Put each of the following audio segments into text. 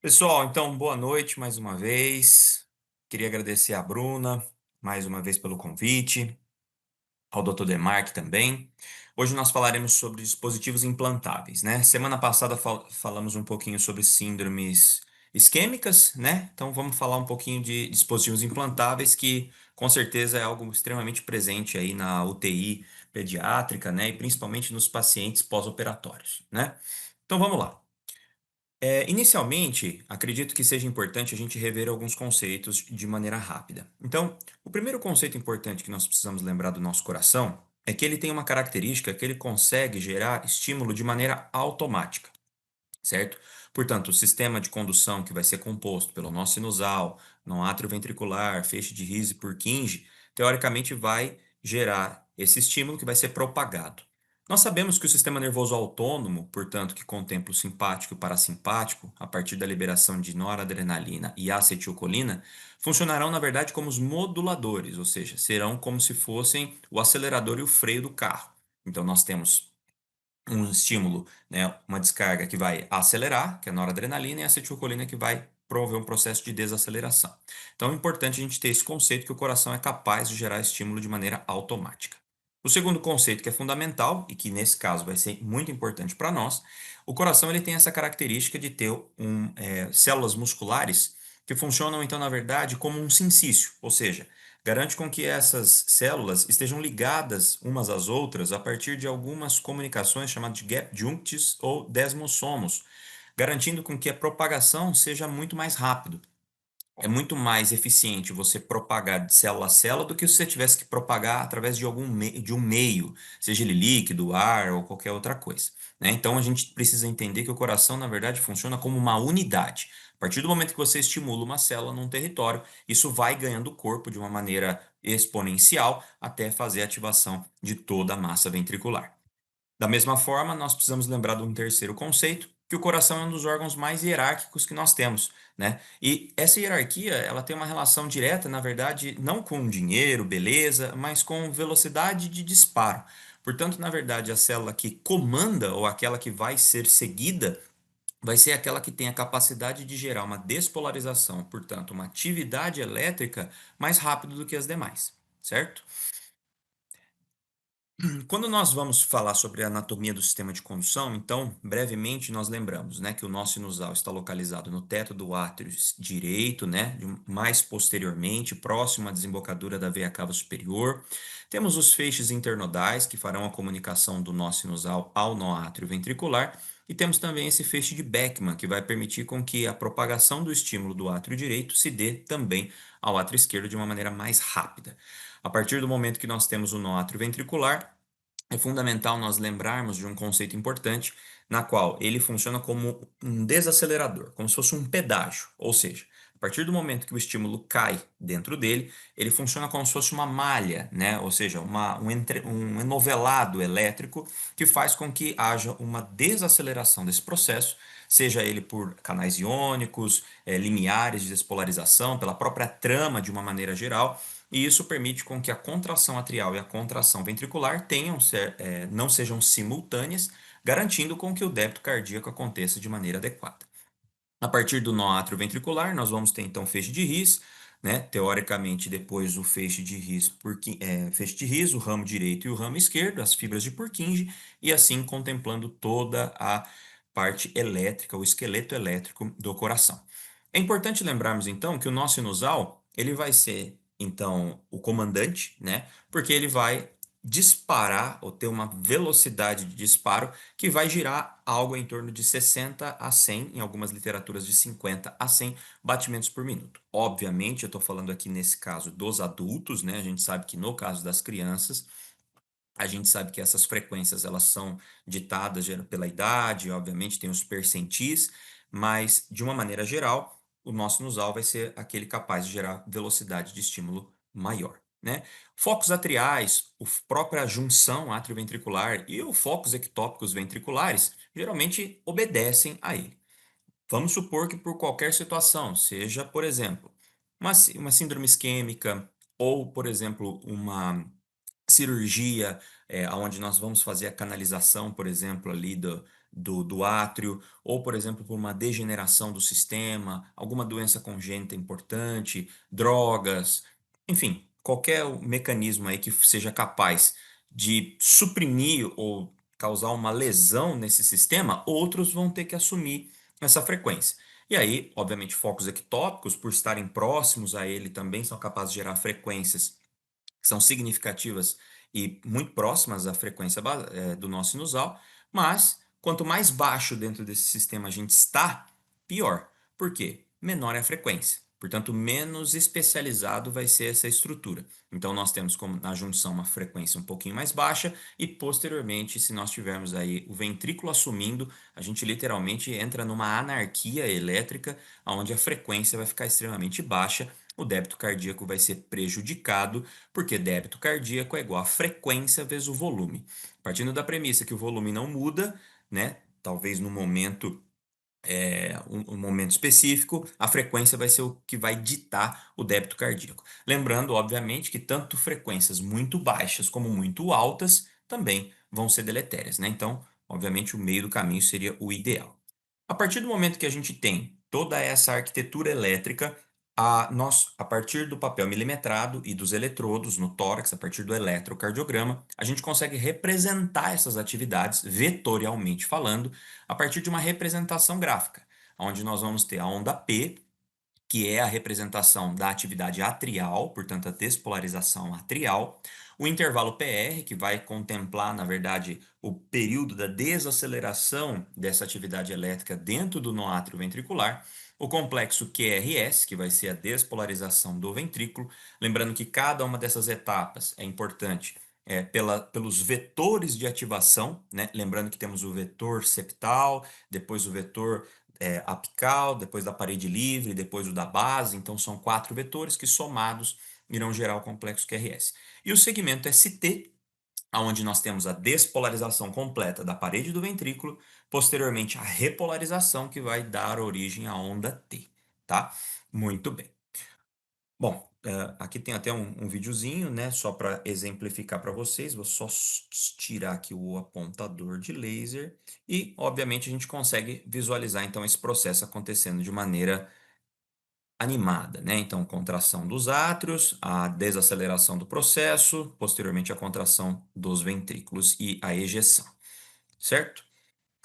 Pessoal, então, boa noite mais uma vez. Queria agradecer à Bruna mais uma vez pelo convite, ao Dr. Demarque também. Hoje nós falaremos sobre dispositivos implantáveis, né? Semana passada falamos um pouquinho sobre síndromes isquêmicas, né? Então vamos falar um pouquinho de dispositivos implantáveis, que com certeza é algo extremamente presente aí na UTI pediátrica, né? E principalmente nos pacientes pós-operatórios, né? Então vamos lá. Inicialmente, acredito que seja importante a gente rever alguns conceitos de maneira rápida. Então, o primeiro conceito importante que nós precisamos lembrar do nosso coração é que ele tem uma característica que ele consegue gerar estímulo de maneira automática, certo? Portanto, o sistema de condução que vai ser composto pelo nó sinusal, nó atrioventricular, feixe de Rhis e Purkinje, teoricamente vai gerar esse estímulo que vai ser propagado. Nós sabemos que o sistema nervoso autônomo, portanto, que contempla o simpático e o parasimpático, a partir da liberação de noradrenalina e acetilcolina, funcionarão, na verdade, como os moduladores, ou seja, serão como se fossem o acelerador e o freio do carro. Então, nós temos um estímulo, né, uma descarga que vai acelerar, que é a noradrenalina, e a acetilcolina que vai promover um processo de desaceleração. Então é importante a gente ter esse conceito que o coração é capaz de gerar estímulo de maneira automática. O segundo conceito que é fundamental e que nesse caso vai ser muito importante para nós, o coração ele tem essa característica de ter células musculares que funcionam então na verdade como um sincício, ou seja, garante com que essas células estejam ligadas umas às outras a partir de algumas comunicações chamadas de gap junctions ou desmossomos, garantindo com que a propagação seja muito mais rápido. É muito mais eficiente você propagar de célula a célula do que se você tivesse que propagar através de de um meio, seja ele líquido, ar ou qualquer outra coisa, né? Então a gente precisa entender que o coração, na verdade, funciona como uma unidade. A partir do momento que você estimula uma célula num território, isso vai ganhando corpo de uma maneira exponencial até fazer a ativação de toda a massa ventricular. Da mesma forma, nós precisamos lembrar de um terceiro conceito, que o coração é um dos órgãos mais hierárquicos que nós temos, né? E essa hierarquia, ela tem uma relação direta, na verdade, não com dinheiro, beleza, mas com velocidade de disparo. Portanto, na verdade, a célula que comanda ou aquela que vai ser seguida vai ser aquela que tem a capacidade de gerar uma despolarização, portanto, uma atividade elétrica mais rápido do que as demais, certo? Quando nós vamos falar sobre a anatomia do sistema de condução, então, brevemente nós lembramos, né, que o nó sinusal está localizado no teto do átrio direito, né, mais posteriormente, próximo à desembocadura da veia cava superior. Temos os feixes internodais, que farão a comunicação do nó sinusal ao nó átrio ventricular, e temos também esse feixe de Beckmann, que vai permitir com que a propagação do estímulo do átrio direito se dê também ao átrio esquerdo de uma maneira mais rápida. A partir do momento que nós temos o nó átrio ventricular, é fundamental nós lembrarmos de um conceito importante, na qual ele funciona como um desacelerador, como se fosse um pedágio. Ou seja, a partir do momento que o estímulo cai dentro dele, ele funciona como se fosse uma malha, né? Ou seja, um enovelado elétrico que faz com que haja uma desaceleração desse processo, seja ele por canais iônicos, limiares de despolarização, pela própria trama de uma maneira geral, e isso permite com que a contração atrial e a contração ventricular não sejam simultâneas, garantindo com que o débito cardíaco aconteça de maneira adequada. A partir do nó atrioventricular, nós vamos ter então feixe de Rhis, né? Teoricamente, depois o feixe de Rhis, o ramo direito e o ramo esquerdo, as fibras de Purkinje, e assim contemplando toda a parte elétrica, o esqueleto elétrico do coração. É importante lembrarmos então que o nó sinusal, ele vai ser então o comandante, né? Porque ele vai disparar ou ter uma velocidade de disparo que vai girar algo em torno de 60 a 100, em algumas literaturas de 50 a 100 batimentos por minuto. Obviamente, eu estou falando aqui nesse caso dos adultos, né? A gente sabe que no caso das crianças, a gente sabe que essas frequências elas são ditadas pela idade, obviamente tem os percentis, mas de uma maneira geral, o nosso sinusal vai ser aquele capaz de gerar velocidade de estímulo maior, né? Focos atriais, a própria junção atrioventricular e os focos ectópicos ventriculares geralmente obedecem a ele. Vamos supor que por qualquer situação, seja, por exemplo, uma síndrome isquêmica ou, por exemplo, uma cirurgia, aonde nós vamos fazer a canalização, por exemplo, ali do átrio, ou, por exemplo, por uma degeneração do sistema, alguma doença congênita importante, drogas, enfim, qualquer mecanismo aí que seja capaz de suprimir ou causar uma lesão nesse sistema, outros vão ter que assumir essa frequência. E aí, obviamente, focos ectópicos, por estarem próximos a ele, também são capazes de gerar frequências que são significativas e muito próximas à frequência do nosso sinusal, mas quanto mais baixo dentro desse sistema a gente está, pior. Por quê? Menor é a frequência. Portanto, menos especializado vai ser essa estrutura. Então, nós temos como na junção uma frequência um pouquinho mais baixa e, posteriormente, se nós tivermos aí o ventrículo assumindo, a gente literalmente entra numa anarquia elétrica, onde a frequência vai ficar extremamente baixa, o débito cardíaco vai ser prejudicado, porque débito cardíaco é igual a frequência vezes o volume. Partindo da premissa que o volume não muda, né? Talvez no momento um momento específico, a frequência vai ser o que vai ditar o débito cardíaco. Lembrando, obviamente, que tanto frequências muito baixas como muito altas também vão ser deletérias, né? Então, obviamente, o meio do caminho seria o ideal. A partir do momento que a gente tem toda essa arquitetura elétrica, a partir do papel milimetrado e dos eletrodos no tórax, a partir do eletrocardiograma, a gente consegue representar essas atividades, vetorialmente falando, a partir de uma representação gráfica, onde nós vamos ter a onda P, que é a representação da atividade atrial, portanto, a despolarização atrial, o intervalo PR, que vai contemplar, na verdade, o período da desaceleração dessa atividade elétrica dentro do nó átrio ventricular, o complexo QRS, que vai ser a despolarização do ventrículo, lembrando que cada uma dessas etapas é importante pelos vetores de ativação, né? Lembrando que temos o vetor septal, depois o vetor apical, depois da parede livre, depois o da base. Então, são 4 vetores que, somados, irão gerar o complexo QRS. E o segmento ST, onde nós temos a despolarização completa da parede do ventrículo, posteriormente a repolarização, que vai dar origem à onda T. Tá? Muito bem. Bom, aqui tem até um videozinho, né, só para exemplificar para vocês. Vou só tirar aqui o apontador de laser e, obviamente, a gente consegue visualizar então esse processo acontecendo de maneira animada, né? Então, contração dos átrios, a desaceleração do processo, posteriormente a contração dos ventrículos e a ejeção, certo?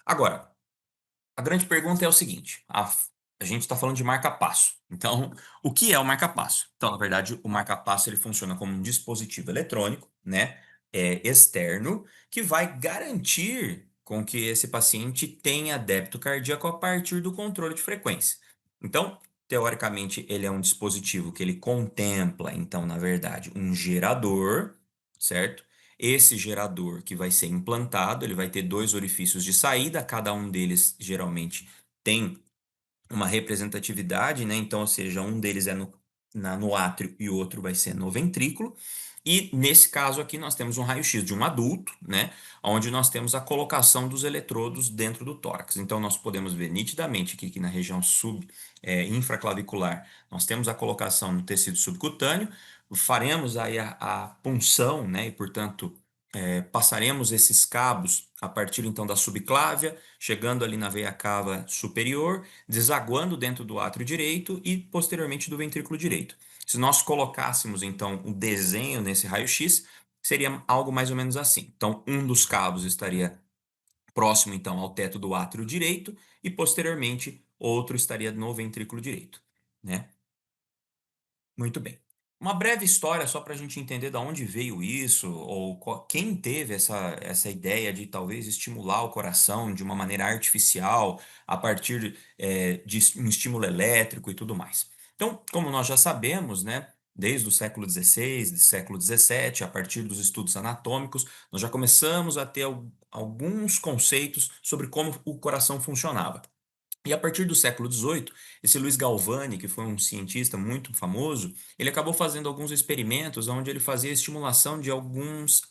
Agora, a grande pergunta é o seguinte: a gente está falando de marca-passo. Então, o que é o marca-passo? Então, na verdade, o marca-passo ele funciona como um dispositivo eletrônico, né, externo, que vai garantir com que esse paciente tenha débito cardíaco a partir do controle de frequência. Então, teoricamente, ele é um dispositivo que ele contempla, então, na verdade, um gerador, certo? Esse gerador que vai ser implantado, ele vai ter 2 orifícios de saída, cada um deles geralmente tem uma representatividade, né? Então, ou seja, um deles é no átrio e o outro vai ser no ventrículo. E nesse caso aqui nós temos um raio-x de um adulto, né? Onde nós temos a colocação dos eletrodos dentro do tórax. Então nós podemos ver nitidamente que na região infraclavicular nós temos a colocação no tecido subcutâneo, faremos aí a punção, né? E portanto passaremos esses cabos a partir então da subclávia, chegando ali na veia cava superior, desaguando dentro do átrio direito e posteriormente do ventrículo direito. Se nós colocássemos então o desenho nesse raio-x, seria algo mais ou menos assim. Então, um dos cabos estaria próximo então ao teto do átrio direito e posteriormente outro estaria no ventrículo direito, né? Muito bem. Uma breve história só para a gente entender de onde veio isso, ou quem teve essa ideia de talvez estimular o coração de uma maneira artificial, a partir de um estímulo elétrico e tudo mais. Então, como nós já sabemos, né, desde o século XVI, do século XVII, a partir dos estudos anatômicos, nós já começamos a ter alguns conceitos sobre como o coração funcionava. E a partir do século XVIII, esse Luiz Galvani, que foi um cientista muito famoso, ele acabou fazendo alguns experimentos onde ele fazia estimulação de algumas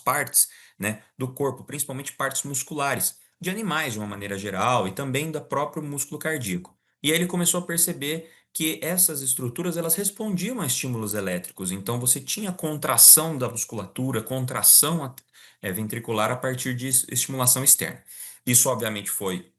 partes, né, do corpo, principalmente partes musculares, de animais de uma maneira geral e também do próprio músculo cardíaco. E aí ele começou a perceber que essas estruturas elas respondiam a estímulos elétricos. Então você tinha contração da musculatura, contração ventricular a partir de estimulação externa. Isso obviamente foi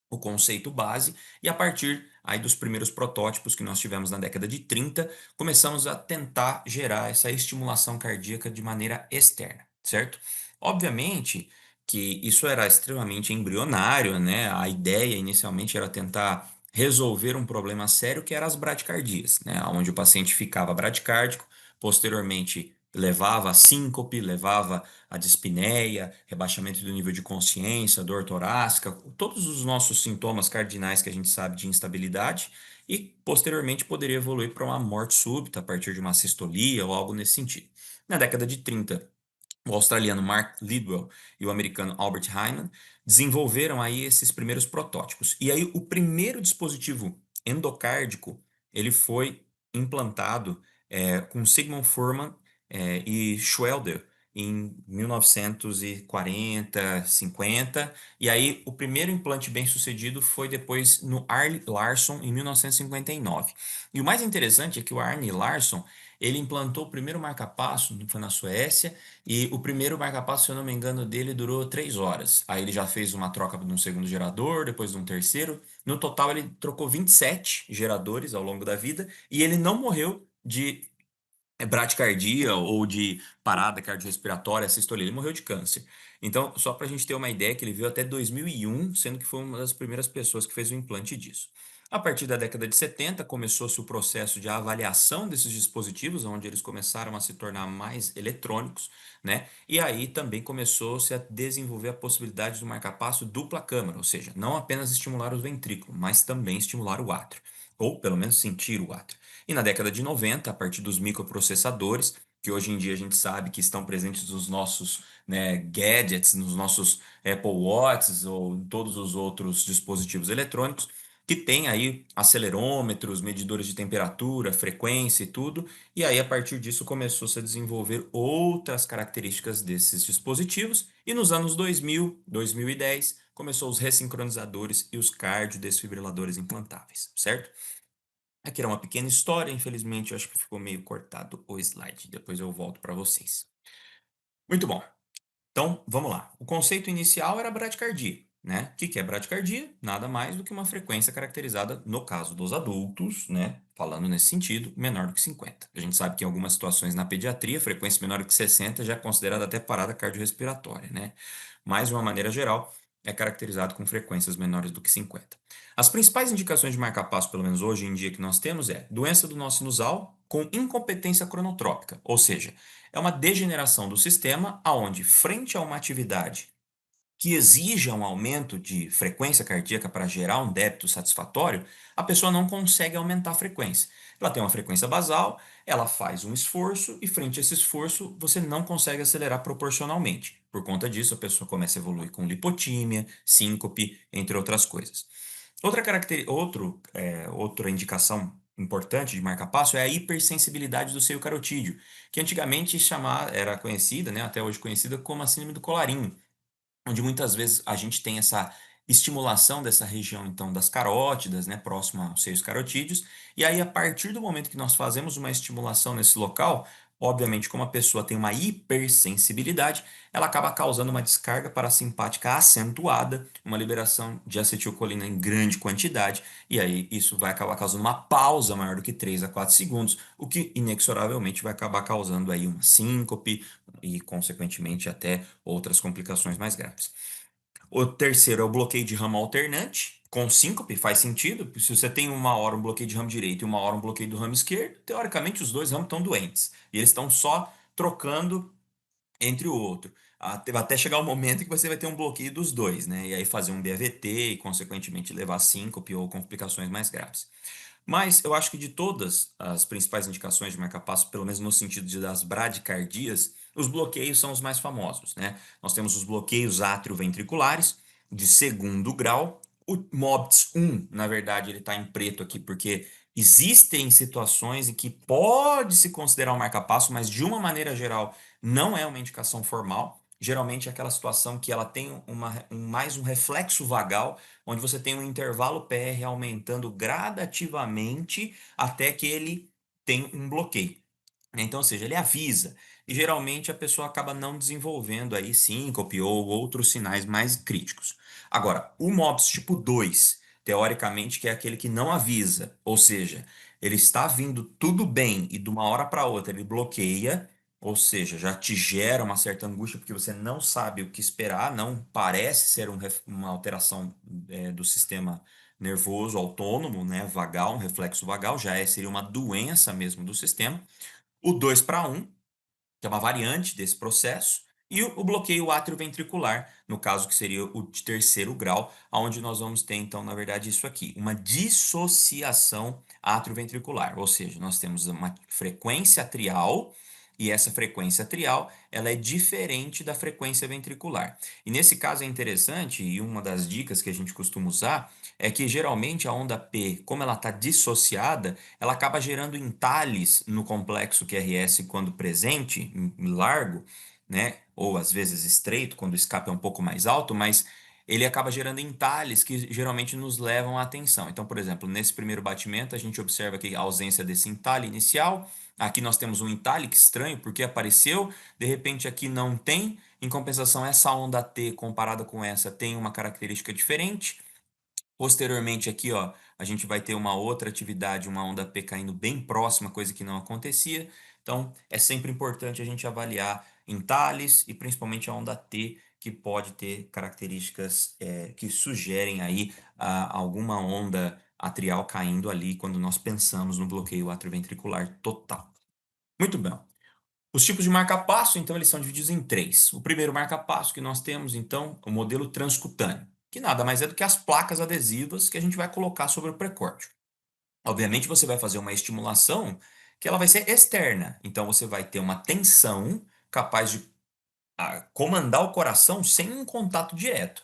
o conceito base, e a partir aí dos primeiros protótipos que nós tivemos na década de 30, começamos a tentar gerar essa estimulação cardíaca de maneira externa, certo? Obviamente que isso era extremamente embrionário, né? A ideia inicialmente era tentar resolver um problema sério que era as bradicardias, né? Onde o paciente ficava bradicárdico, posteriormente levava a síncope, levava a dispneia, rebaixamento do nível de consciência, dor torácica, todos os nossos sintomas cardinais que a gente sabe de instabilidade e posteriormente poderia evoluir para uma morte súbita a partir de uma sistolia ou algo nesse sentido. Na década de 30, o australiano Mark Lidwell e o americano Albert Heinlein desenvolveram aí esses primeiros protótipos. E aí o primeiro dispositivo endocárdico, ele foi implantado com Sigmund Fuhrmann e Schwelder em 1940, 50. E aí o primeiro implante bem sucedido foi depois no Arne Larsson em 1959. E o mais interessante é que o Arne Larsson ele implantou o primeiro marca-passo, foi na Suécia, e o primeiro marca-passo, se eu não me engano, dele durou 3 horas. Aí ele já fez uma troca de um segundo gerador, depois de um terceiro. No total, ele trocou 27 geradores ao longo da vida e ele não morreu de bradicardia ou de parada cardiorrespiratória, sistolia. Ele morreu de câncer. Então, só para a gente ter uma ideia, que ele veio até 2001, sendo que foi uma das primeiras pessoas que fez o implante disso. A partir da década de 70, começou-se o processo de avaliação desses dispositivos, onde eles começaram a se tornar mais eletrônicos, né? E aí também começou-se a desenvolver a possibilidade do marca-passo dupla câmara, ou seja, não apenas estimular o ventrículo, mas também estimular o átrio, ou pelo menos sentir o átrio. E na década de 90, a partir dos microprocessadores, que hoje em dia a gente sabe que estão presentes nos nossos, né, gadgets, nos nossos Apple Watches ou em todos os outros dispositivos eletrônicos, que tem aí acelerômetros, medidores de temperatura, frequência e tudo. E aí, a partir disso, começou-se a desenvolver outras características desses dispositivos. E nos anos 2000, 2010, começou os ressincronizadores e os cardiodesfibriladores implantáveis, certo? Aqui era uma pequena história, infelizmente eu acho que ficou meio cortado o slide. Depois eu volto para vocês. Muito bom. Então, vamos lá. O conceito inicial era a bradicardia, né? O que é bradicardia? Nada mais do que uma frequência caracterizada, no caso dos adultos, né? Falando nesse sentido, menor do que 50. A gente sabe que em algumas situações na pediatria, frequência menor do que 60 já é considerada até parada cardiorrespiratória, né? Mas, de uma maneira geral, é caracterizado com frequências menores do que 50. As principais indicações de marca-passo, pelo menos hoje em dia, que nós temos é doença do nó sinusal com incompetência cronotrópica, ou seja, é uma degeneração do sistema aonde, frente a uma atividade que exija um aumento de frequência cardíaca para gerar um débito satisfatório, a pessoa não consegue aumentar a frequência. Ela tem uma frequência basal, ela faz um esforço e frente a esse esforço você não consegue acelerar proporcionalmente. Por conta disso, a pessoa começa a evoluir com lipotímia, síncope, entre outras coisas. Outra indicação importante de marca-passo é a hipersensibilidade do seio carotídeo, que antigamente era conhecida, né, até hoje conhecida como a síndrome do colarinho, onde muitas vezes a gente tem essa estimulação dessa região, então, das carótidas, né, próxima aos seios carotídeos, e aí a partir do momento que nós fazemos uma estimulação nesse local, obviamente, como a pessoa tem uma hipersensibilidade, ela acaba causando uma descarga parasimpática acentuada, uma liberação de acetilcolina em grande quantidade, e aí isso vai acabar causando uma pausa maior do que 3 a 4 segundos, o que inexoravelmente vai acabar causando aí uma síncope e, consequentemente, até outras complicações mais graves. O terceiro é o bloqueio de ramo alternante, com síncope, faz sentido. Se você tem uma hora um bloqueio de ramo direito e uma hora um bloqueio do ramo esquerdo, teoricamente os dois ramos estão doentes. E eles estão só trocando entre o outro. Até chegar o momento em que você vai ter um bloqueio dos dois, né? E aí fazer um BAVT e, consequentemente, levar a síncope ou complicações mais graves. Mas eu acho que de todas as principais indicações de marca-passo, pelo menos no sentido das bradicardias, os bloqueios são os mais famosos, né? Nós temos os bloqueios atrioventriculares de segundo grau. O MOBTS 1, na verdade, ele está em preto aqui porque existem situações em que pode se considerar um marca-passo, mas de uma maneira geral não é uma indicação formal. geralmente é aquela situação que ela tem mais um reflexo vagal, onde você tem um intervalo PR aumentando gradativamente até que ele tem um bloqueio. Então, ou seja, ele avisa. E geralmente a pessoa acaba não desenvolvendo aí síncope ou outros sinais mais críticos. Agora, o MOPS tipo 2, teoricamente, que é aquele que não avisa, ou seja, ele está vindo tudo bem e de uma hora para outra ele bloqueia, ou seja, já te gera uma certa angústia porque você não sabe o que esperar, não parece ser uma alteração do sistema nervoso autônomo, né, vagal, um reflexo vagal, seria uma doença mesmo do sistema. O 2 para um, que é uma variante desse processo, e o bloqueio atrioventricular, no caso que seria o de terceiro grau, onde nós vamos ter, então, na verdade, isso aqui, uma dissociação atrioventricular, ou seja, nós temos uma frequência atrial, e essa frequência atrial, ela é diferente da frequência ventricular. E nesse caso é interessante, e uma das dicas que a gente costuma usar, é que geralmente a onda P, como ela está dissociada, ela acaba gerando entalhes no complexo QRS quando presente, em largo, né? Ou às vezes estreito, quando o escape é um pouco mais alto, mas ele acaba gerando entalhes que geralmente nos levam à atenção. Então, por exemplo, nesse primeiro batimento, a gente observa aqui a ausência desse entalhe inicial. Aqui nós temos um entalhe, que estranho, porque apareceu, de repente aqui não tem. Em compensação, essa onda T comparada com essa tem uma característica diferente. Posteriormente aqui, ó, a gente vai ter uma outra atividade, uma onda P caindo bem próxima, coisa que não acontecia. Então, é sempre importante a gente avaliar entalhes e principalmente a onda T, que pode ter características que sugerem aí alguma onda atrial caindo ali quando nós pensamos no bloqueio atrioventricular total. Muito bem. Os tipos de marca-passo, então, eles são divididos em três. O primeiro marca-passo que nós temos, então, é o modelo transcutâneo, que nada mais é do que as placas adesivas que a gente vai colocar sobre o precórdio. Obviamente, você vai fazer uma estimulação que ela vai ser externa. Então, você vai ter uma tensão capaz de comandar o coração sem um contato direto.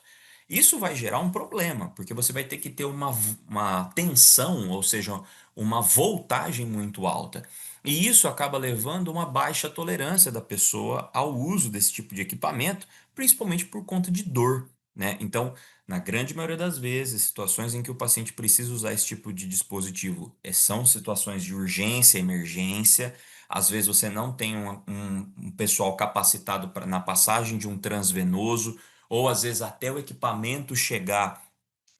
Isso vai gerar um problema, porque você vai ter que ter uma tensão, ou seja, uma voltagem muito alta. E isso acaba levando a uma baixa tolerância da pessoa ao uso desse tipo de equipamento, principalmente por conta de dor, né? Então, na grande maioria das vezes, situações em que o paciente precisa usar esse tipo de dispositivo são situações de urgência, emergência. Às vezes você não tem um pessoal capacitado na passagem de um transvenoso, ou às vezes até o equipamento chegar,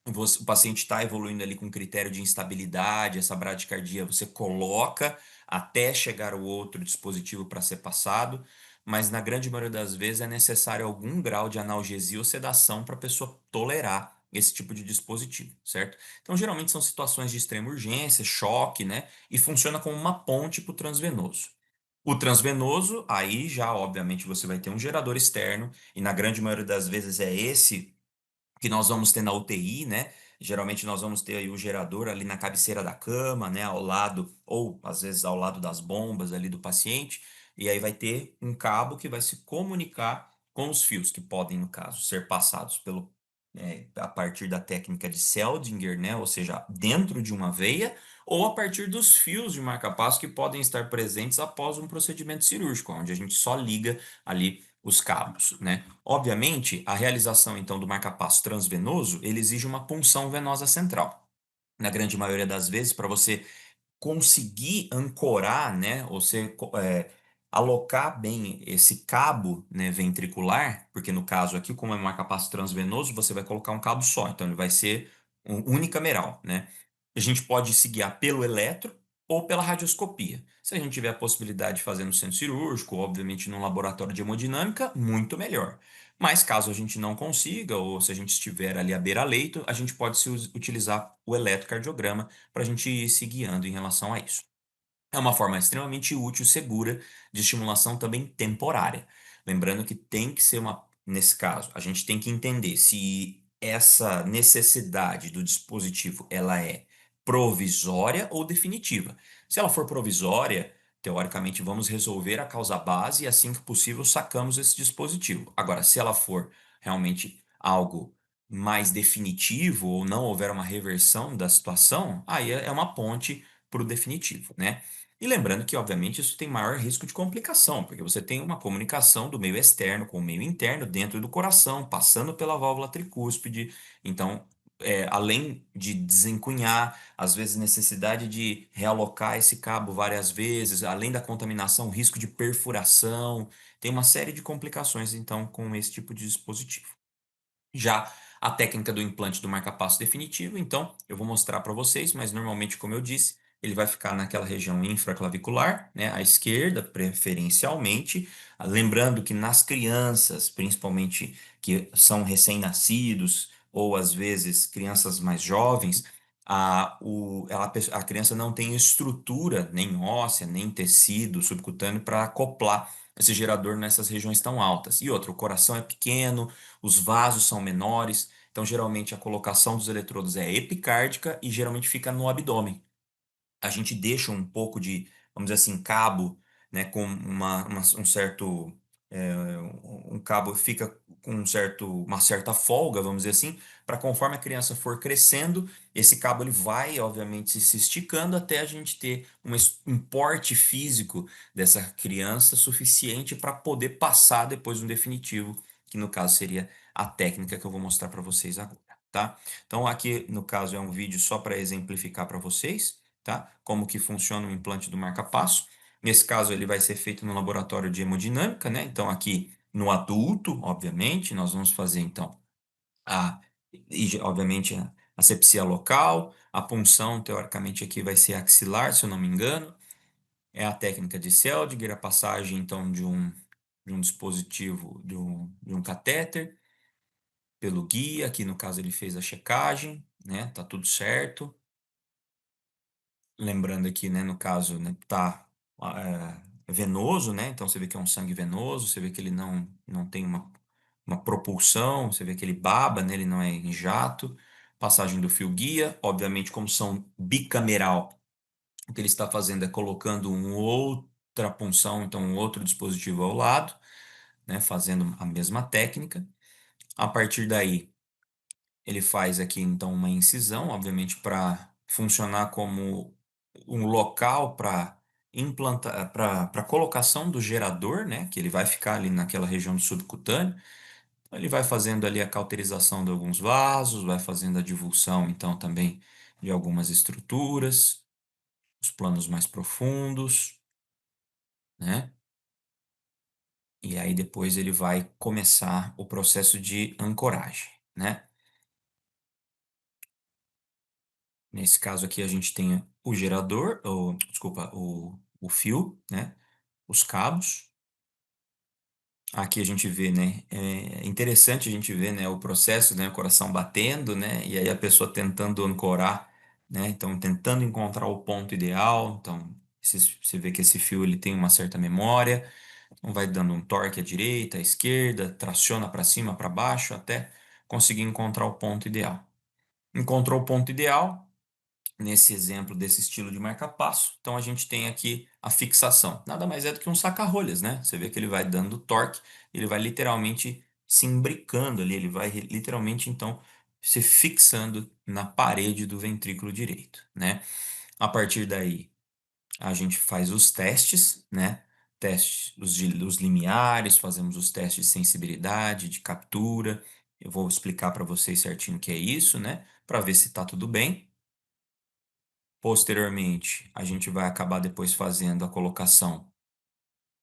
o paciente está evoluindo ali com critério de instabilidade, essa bradicardia você coloca até chegar o outro dispositivo para ser passado, mas na grande maioria das vezes é necessário algum grau de analgesia ou sedação para a pessoa tolerar esse tipo de dispositivo, certo? Então, geralmente são situações de extrema urgência, choque, né? E funciona como uma ponte para o transvenoso. O transvenoso, aí já, obviamente, você vai ter um gerador externo, e na grande maioria das vezes é esse que nós vamos ter na UTI, né? Geralmente nós vamos ter aí o gerador ali na cabeceira da cama, né? Ao lado, ou às vezes ao lado das bombas ali do paciente. E aí vai ter um cabo que vai se comunicar com os fios, que podem, no caso, ser passados a partir da técnica de Seldinger, né? Ou seja, dentro de uma veia, ou a partir dos fios de marca-passo que podem estar presentes após um procedimento cirúrgico, onde a gente só liga ali os cabos, né? Obviamente, a realização então do marca-passo transvenoso, ele exige uma punção venosa central. Na grande maioria das vezes, para você conseguir ancorar, né, ou alocar bem esse cabo, né, ventricular, porque no caso aqui, como é um marca-passo transvenoso, você vai colocar um cabo só, então ele vai ser um unicameral, né? A gente pode se guiar pelo eletro ou pela radioscopia. Se a gente tiver a possibilidade de fazer no centro cirúrgico, obviamente num laboratório de hemodinâmica, muito melhor. Mas caso a gente não consiga, ou se a gente estiver ali à beira-leito, a gente pode utilizar o eletrocardiograma para a gente ir se guiando em relação a isso. É uma forma extremamente útil e segura de estimulação também temporária. Lembrando que tem que ser nesse caso, a gente tem que entender se essa necessidade do dispositivo ela é provisória ou definitiva. Se ela for provisória, teoricamente vamos resolver a causa base e assim que possível sacamos esse dispositivo. Agora, se ela for realmente algo mais definitivo ou não houver uma reversão da situação, aí é uma ponte para o definitivo, né? E lembrando que, obviamente, isso tem maior risco de complicação, porque você tem uma comunicação do meio externo com o meio interno dentro do coração, passando pela válvula tricúspide. Então, além de desencunhar, às vezes necessidade de realocar esse cabo várias vezes, além da contaminação, risco de perfuração, tem uma série de complicações, então, com esse tipo de dispositivo. Já a técnica do implante do marca-passo definitivo, então eu vou mostrar para vocês, mas normalmente, como eu disse, ele vai ficar naquela região infraclavicular, né, à esquerda, preferencialmente. Lembrando que nas crianças, principalmente que são recém-nascidos ou às vezes crianças mais jovens, a criança não tem estrutura nem óssea, nem tecido subcutâneo para acoplar esse gerador nessas regiões tão altas. E outra, o coração é pequeno, os vasos são menores, então geralmente a colocação dos eletrodos é epicárdica e geralmente fica no abdômen. A gente deixa um pouco de, vamos dizer assim, cabo, né, com um certo, um cabo fica com uma certa folga, vamos dizer assim, para conforme a criança for crescendo, esse cabo ele vai, obviamente, se esticando até a gente ter um porte físico dessa criança suficiente para poder passar depois no definitivo, que no caso seria a técnica que eu vou mostrar para vocês agora, tá? Então aqui no caso é um vídeo só para exemplificar para vocês, tá? Como que funciona o implante do marca-passo. Nesse caso, ele vai ser feito no laboratório de hemodinâmica, né? Então, aqui no adulto, obviamente, nós vamos fazer, então, a, obviamente, a asepsia local, a punção, teoricamente, aqui vai ser axilar, se eu não me engano. É a técnica de Seldinger, a passagem, então, de um dispositivo, de um catéter pelo guia. Aqui, no caso, ele fez a checagem, né? Tá tudo certo. Lembrando aqui, né, no caso, né, tá venoso, né? Então você vê que é um sangue venoso, você vê que ele não tem uma propulsão, você vê que ele baba, né? Ele não é em jato. Passagem do fio guia, obviamente, como são bicameral, o que ele está fazendo é colocando outra punção, então um outro dispositivo ao lado, né? Fazendo a mesma técnica. A partir daí ele faz aqui então uma incisão, obviamente para funcionar como um local para implantar, para colocação do gerador, né? Que ele vai ficar ali naquela região do subcutâneo. Então, ele vai fazendo ali a cauterização de alguns vasos, vai fazendo a divulsão então também de algumas estruturas, os planos mais profundos, né? E aí depois ele vai começar o processo de ancoragem, né? Nesse caso aqui a gente tem o gerador, ou, desculpa, o fio, né? Os cabos. Aqui a gente vê, né? É interessante a gente ver, né? O processo, né? O coração batendo, né? E aí a pessoa tentando ancorar, né? Então tentando encontrar o ponto ideal. Então você vê que esse fio ele tem uma certa memória. Então vai dando um torque à direita, à esquerda, traciona para cima, para baixo, até conseguir encontrar o ponto ideal. Encontrou o ponto ideal nesse exemplo desse estilo de marca-passo. Então a gente tem aqui a fixação. Nada mais é do que um saca-rolhas, né? Você vê que ele vai dando torque, ele vai literalmente se imbricando ali, ele vai literalmente então se fixando na parede do ventrículo direito, né? A partir daí, a gente faz os testes, né? Testes, os limiares, fazemos os testes de sensibilidade, de captura. Eu vou explicar para vocês certinho o que é isso, né? Para ver se está tudo bem. Posteriormente, a gente vai acabar depois fazendo a colocação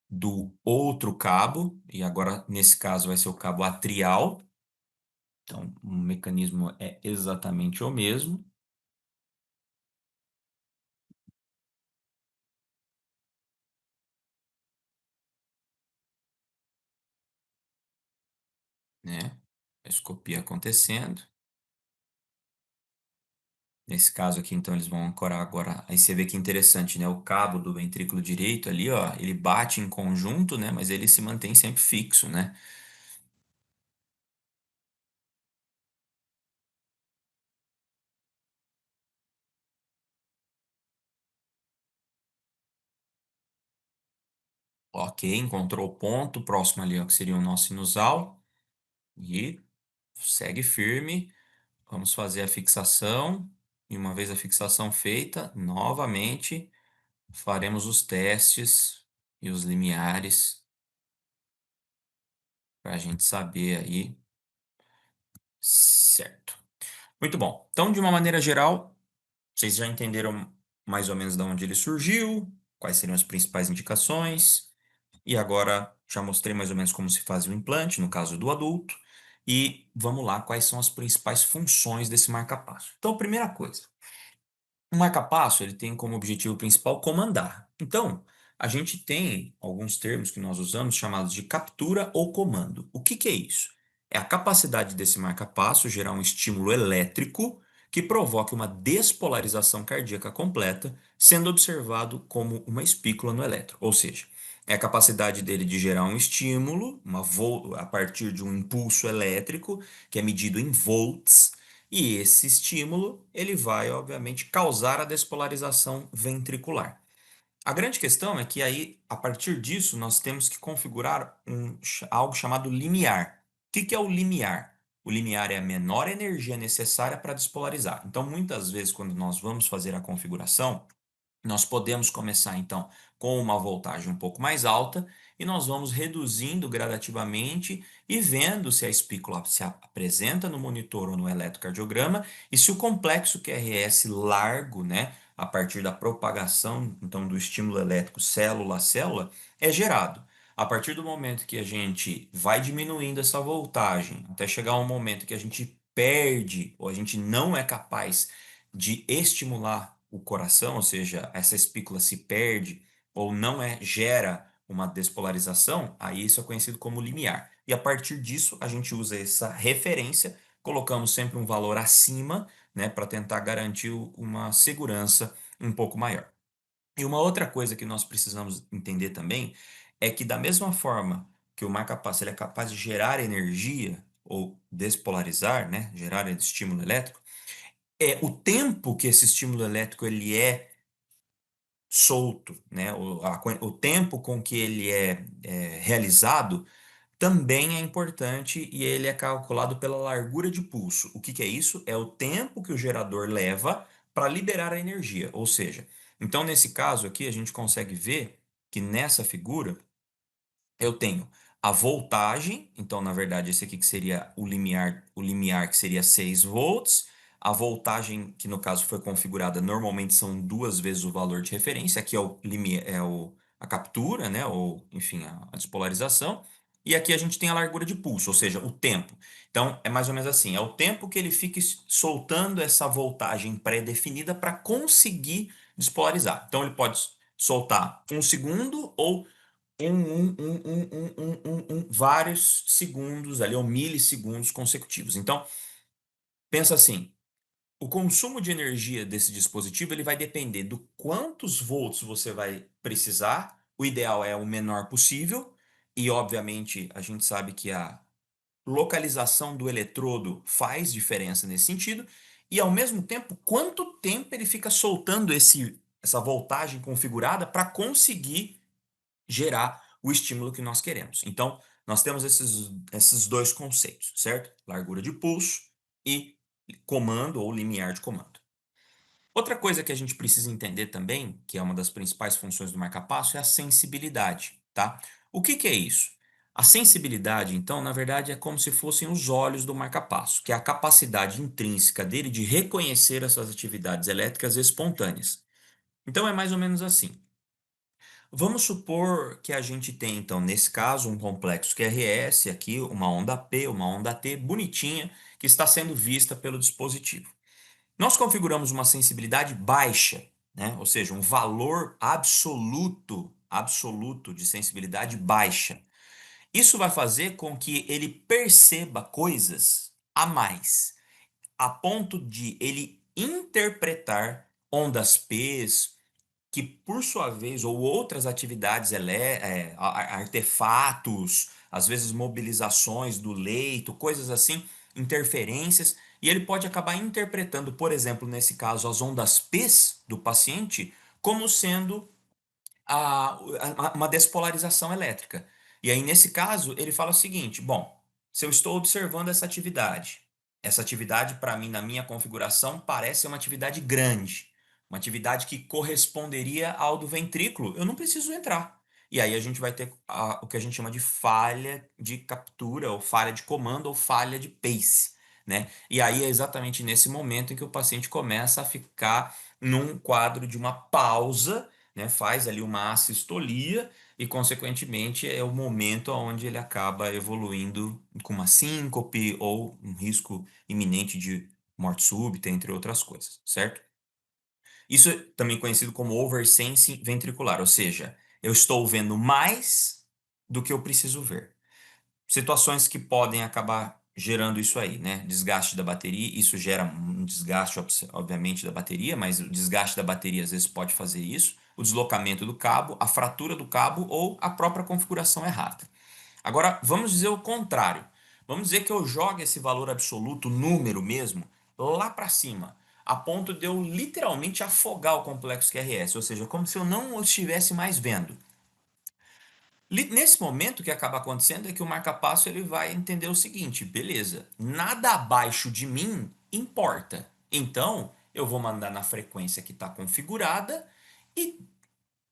do outro cabo, e agora nesse caso vai ser o cabo atrial. Então, o mecanismo é exatamente o mesmo, né? A escopia acontecendo. Nesse caso aqui, então, eles vão ancorar agora. Aí você vê que interessante, né? O cabo do ventrículo direito ali, ó, ele bate em conjunto, né? Mas ele se mantém sempre fixo, né? Ok, encontrou o ponto próximo ali, ó, que seria o nosso sinusal. E segue firme. Vamos fazer a fixação. E uma vez a fixação feita, novamente. faremos os testes e os limiares para a gente saber aí certo. Muito bom. Então, de uma maneira geral, vocês já entenderam mais ou menos de onde ele surgiu, quais seriam as principais indicações, e agora já mostrei mais ou menos como se faz o implante, no caso do adulto, e vamos lá, quais são as principais funções desse marca-passo. Então, primeira coisa. O marca-passo, ele tem como objetivo principal comandar. Então, a gente tem alguns termos que nós usamos chamados de captura ou comando. O que que é isso? É a capacidade desse marca-passo gerar um estímulo elétrico que provoque uma despolarização cardíaca completa, sendo observado como uma espícula no eletro. Ou seja, é a capacidade dele de gerar um estímulo, a partir de um impulso elétrico, que é medido em volts, e esse estímulo, ele vai, obviamente, causar a despolarização ventricular. A grande questão é que aí, a partir disso, nós temos que configurar algo chamado limiar. O que que é o limiar? O limiar é a menor energia necessária para despolarizar. Então, muitas vezes, quando nós vamos fazer a configuração, nós podemos começar então com uma voltagem um pouco mais alta e nós vamos reduzindo gradativamente e vendo se a espícula se apresenta no monitor ou no eletrocardiograma e se o complexo QRS largo, né, a partir da propagação então do estímulo elétrico célula a célula, é gerado. A partir do momento que a gente vai diminuindo essa voltagem, até chegar um momento que a gente perde ou a gente não é capaz de estimular o coração, ou seja, essa espícula se perde ou não gera uma despolarização, aí isso é conhecido como limiar. E a partir disso, a gente usa essa referência, colocamos sempre um valor acima, né, para tentar garantir uma segurança um pouco maior. E uma outra coisa que nós precisamos entender também é que da mesma forma que o marca-passo ele é capaz de gerar energia ou despolarizar, né, gerar estímulo elétrico, o tempo que esse estímulo elétrico ele é solto, né? O tempo com que ele é realizado também é importante e ele é calculado pela largura de pulso. O que que é isso? É o tempo que o gerador leva para liberar a energia. Ou seja, então nesse caso aqui a gente consegue ver que nessa figura eu tenho a voltagem, então na verdade esse aqui que seria o limiar que seria 6 volts, a voltagem que no caso foi configurada normalmente são duas vezes o valor de referência, aqui é a captura, né, ou enfim, a despolarização, e aqui a gente tem a largura de pulso, ou seja, o tempo. Então é mais ou menos assim, é o tempo que ele fica soltando essa voltagem pré-definida para conseguir despolarizar. Então ele pode soltar um segundo ou vários segundos ali, ou milissegundos consecutivos. Então, pensa assim, o consumo de energia desse dispositivo ele vai depender do quantos volts você vai precisar. O ideal é o menor possível, e obviamente a gente sabe que a localização do eletrodo faz diferença nesse sentido, e ao mesmo tempo, quanto tempo ele fica soltando essa voltagem configurada para conseguir gerar o estímulo que nós queremos. Então, nós temos esses dois conceitos, certo? Largura de pulso e comando ou limiar de comando. Outra coisa que a gente precisa entender também, que é uma das principais funções do marca-passo, é a sensibilidade, tá? O que que é isso? A sensibilidade, então, na verdade, é como se fossem os olhos do marca-passo, que é a capacidade intrínseca dele de reconhecer essas atividades elétricas espontâneas. Então, é mais ou menos assim. Vamos supor que a gente tem, então, nesse caso, um complexo QRS, aqui uma onda P, uma onda T bonitinha, que está sendo vista pelo dispositivo. Nós configuramos uma sensibilidade baixa, né? Ou seja, um valor absoluto de sensibilidade baixa. Isso vai fazer com que ele perceba coisas a mais, a ponto de ele interpretar ondas P's, que por sua vez, ou outras atividades, artefatos, às vezes mobilizações do leito, coisas assim, interferências, e ele pode acabar interpretando, por exemplo, nesse caso, as ondas P's do paciente como sendo uma despolarização elétrica. E aí, nesse caso, ele fala o seguinte: bom, se eu estou observando essa atividade para mim, na minha configuração, parece uma atividade grande. uma atividade que corresponderia ao do ventrículo, eu não preciso entrar. E aí a gente vai ter o que a gente chama de falha de captura, ou falha de comando, ou falha de pace, né? E aí é exatamente nesse momento em que o paciente começa a ficar num quadro de uma pausa, né? Faz ali uma assistolia e, consequentemente, é o momento onde ele acaba evoluindo com uma síncope ou um risco iminente de morte súbita, entre outras coisas, certo? Isso é também conhecido como oversensing ventricular, ou seja, eu estou vendo mais do que eu preciso ver. Situações que podem acabar gerando isso aí, né? Desgaste da bateria, isso gera um desgaste, obviamente, da bateria, mas o desgaste da bateria às vezes pode fazer isso, o deslocamento do cabo, a fratura do cabo ou a própria configuração errada. Agora, vamos dizer o contrário. Vamos dizer que eu jogue esse valor absoluto, número mesmo, lá para cima, a ponto de eu literalmente afogar o complexo QRS, ou seja, como se eu não o estivesse mais vendo. Nesse momento, o que acaba acontecendo é que o marca-passo ele vai entender o seguinte: beleza, nada abaixo de mim importa. Então, eu vou mandar na frequência que está configurada e,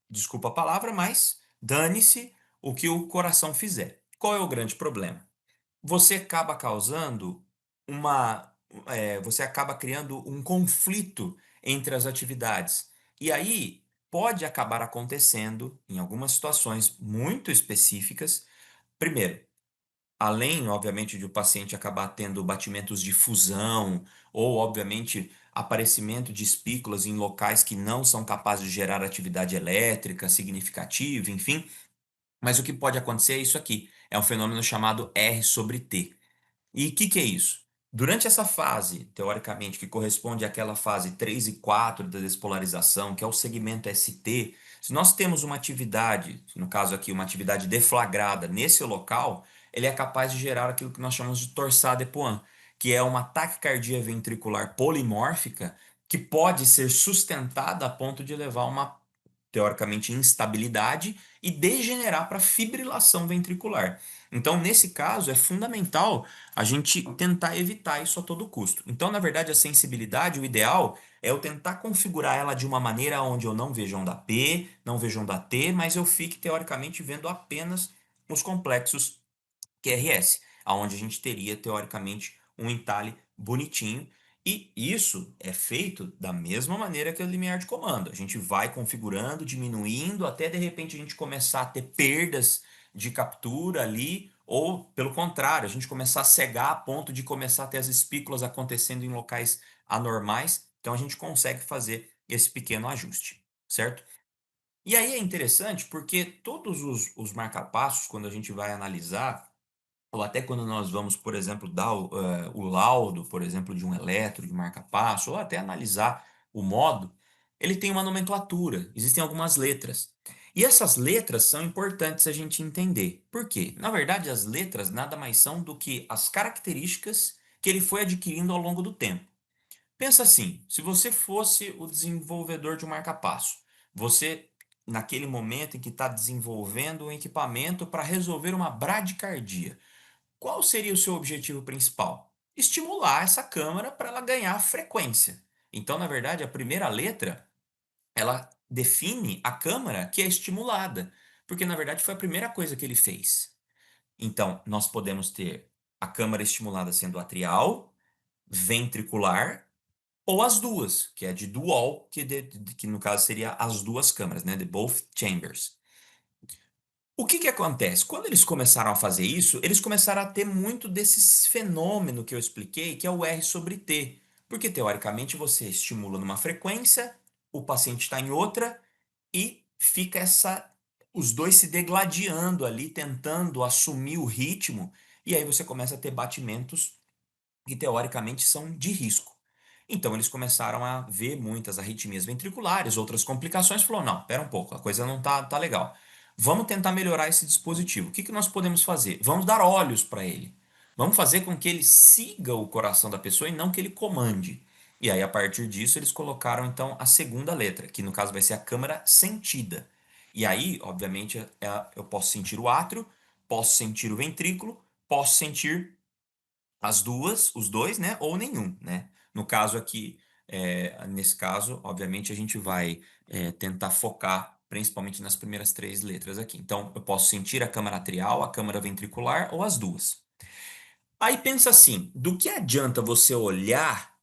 desculpa a palavra, mas dane-se o que o coração fizer. Qual é o grande problema? Você acaba causando uma, você acaba criando um conflito entre as atividades. E aí pode acabar acontecendo, em algumas situações muito específicas, primeiro, além, obviamente, de o paciente acabar tendo batimentos de fusão, ou, obviamente, aparecimento de espículas em locais que não são capazes de gerar atividade elétrica significativa, enfim. Mas o que pode acontecer é isso aqui. É um fenômeno chamado R sobre T. E o que é isso? Durante essa fase, teoricamente, que corresponde àquela fase 3 e 4 da despolarização, que é o segmento ST, se nós temos uma atividade, no caso aqui, uma atividade deflagrada nesse local, ele é capaz de gerar aquilo que nós chamamos de torsade de Pointes, que é uma taquicardia ventricular polimórfica que pode ser sustentada a ponto de levar a uma, teoricamente, instabilidade e degenerar para fibrilação ventricular. Então, nesse caso, é fundamental a gente tentar evitar isso a todo custo. Então, na verdade, a sensibilidade, o ideal é eu tentar configurar ela de uma maneira onde eu não veja onda P, não veja onda T, mas eu fique teoricamente vendo apenas os complexos QRS, aonde a gente teria teoricamente um entalhe bonitinho. E isso é feito da mesma maneira que o limiar de comando. A gente vai configurando, diminuindo, até de repente a gente começar a ter perdas de captura ali, ou pelo contrário, a gente começar a cegar a ponto de começar a ter as espículas acontecendo em locais anormais. Então a gente consegue fazer esse pequeno ajuste, certo? E aí é interessante porque todos os marcapassos, quando a gente vai analisar, ou até quando nós vamos, por exemplo, dar o laudo, por exemplo, de um eletro, de marca-passo, ou até analisar o modo, ele tem uma nomenclatura, existem algumas letras. E essas letras são importantes a gente entender. Por quê? Na verdade, as letras nada mais são do que as características que ele foi adquirindo ao longo do tempo. Pensa assim, se você fosse o desenvolvedor de um marca-passo, você, naquele momento em que está desenvolvendo um equipamento para resolver uma bradicardia, qual seria o seu objetivo principal? Estimular essa câmara para ela ganhar frequência. Então, na verdade, a primeira letra, ela define a câmara que é estimulada, porque na verdade foi a primeira coisa que ele fez. Então, nós podemos ter a câmara estimulada sendo atrial, ventricular ou as duas, que é de dual, que no caso seria as duas câmaras, né, de both chambers. O que que acontece? Quando eles começaram a fazer isso, eles começaram a ter muito desse fenômeno que eu expliquei, que é o R sobre T. Porque, teoricamente, você estimula numa frequência, o paciente está em outra, e fica os dois se degladiando ali, tentando assumir o ritmo, e aí você começa a ter batimentos que teoricamente são de risco. Então eles começaram a ver muitas arritmias ventriculares, outras complicações, falou, não, pera um pouco, a coisa não tá legal. Vamos tentar melhorar esse dispositivo. O que que nós podemos fazer? Vamos dar olhos para ele. Vamos fazer com que ele siga o coração da pessoa e não que ele comande. E aí, a partir disso, eles colocaram então a segunda letra, que no caso vai ser a câmara sentida. E aí, obviamente, eu posso sentir o átrio, posso sentir o ventrículo, posso sentir as duas, os dois, né? Ou nenhum, né? No caso aqui, Nesse caso, obviamente, a gente vai tentar focar principalmente nas primeiras três letras aqui. Então, eu posso sentir a câmara atrial, a câmara ventricular ou as duas. Aí pensa assim, do que adianta você olhar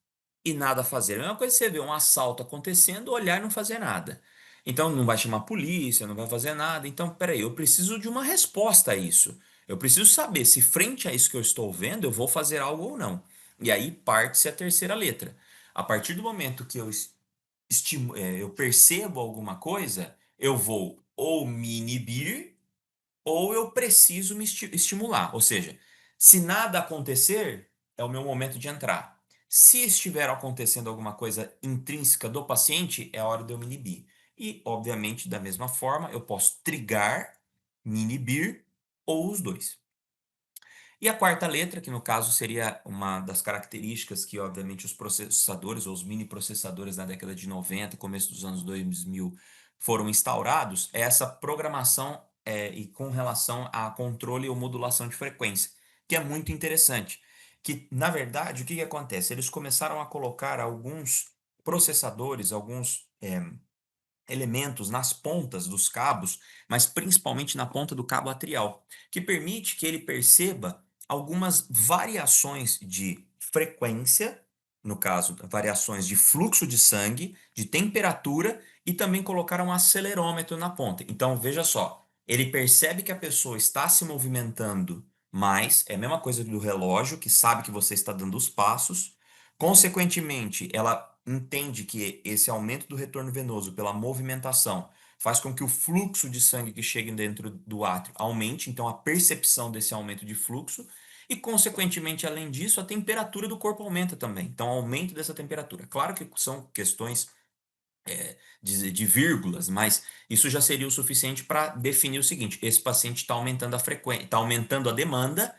e nada fazer? A mesma coisa que você vê um assalto acontecendo, olhar e não fazer nada. Então não vai chamar a polícia, não vai fazer nada. Então, peraí, eu preciso de uma resposta a isso. Eu preciso saber se frente a isso que eu estou vendo, eu vou fazer algo ou não. E aí parte-se a terceira letra. A partir do momento que eu percebo alguma coisa, eu vou ou me inibir ou eu preciso estimular. Ou seja, se nada acontecer, é o meu momento de entrar. Se estiver acontecendo alguma coisa intrínseca do paciente, é a hora de eu me inibir. E, obviamente, da mesma forma, eu posso trigar, me inibir ou os dois. E a quarta letra, que no caso seria uma das características que, obviamente, os processadores ou os mini processadores na década de 90 e começo dos anos 2000 foram instaurados, é essa programação e com relação a controle ou modulação de frequência, que é muito interessante. Que, na verdade, o que que acontece? Eles começaram a colocar alguns processadores, alguns elementos nas pontas dos cabos, mas principalmente na ponta do cabo atrial, que permite que ele perceba algumas variações de frequência, no caso, variações de fluxo de sangue, de temperatura e também colocar um acelerômetro na ponta. Então, veja só, ele percebe que a pessoa está se movimentando mais, é a mesma coisa do relógio, que sabe que você está dando os passos. Consequentemente, ela entende que esse aumento do retorno venoso pela movimentação faz com que o fluxo de sangue que chega dentro do átrio aumente, então a percepção desse aumento de fluxo, e, consequentemente, além disso, a temperatura do corpo aumenta também. Então, aumento dessa temperatura. Claro que são questões de vírgulas, mas isso já seria o suficiente para definir o seguinte: esse paciente está aumentando a frequência, está aumentando a demanda,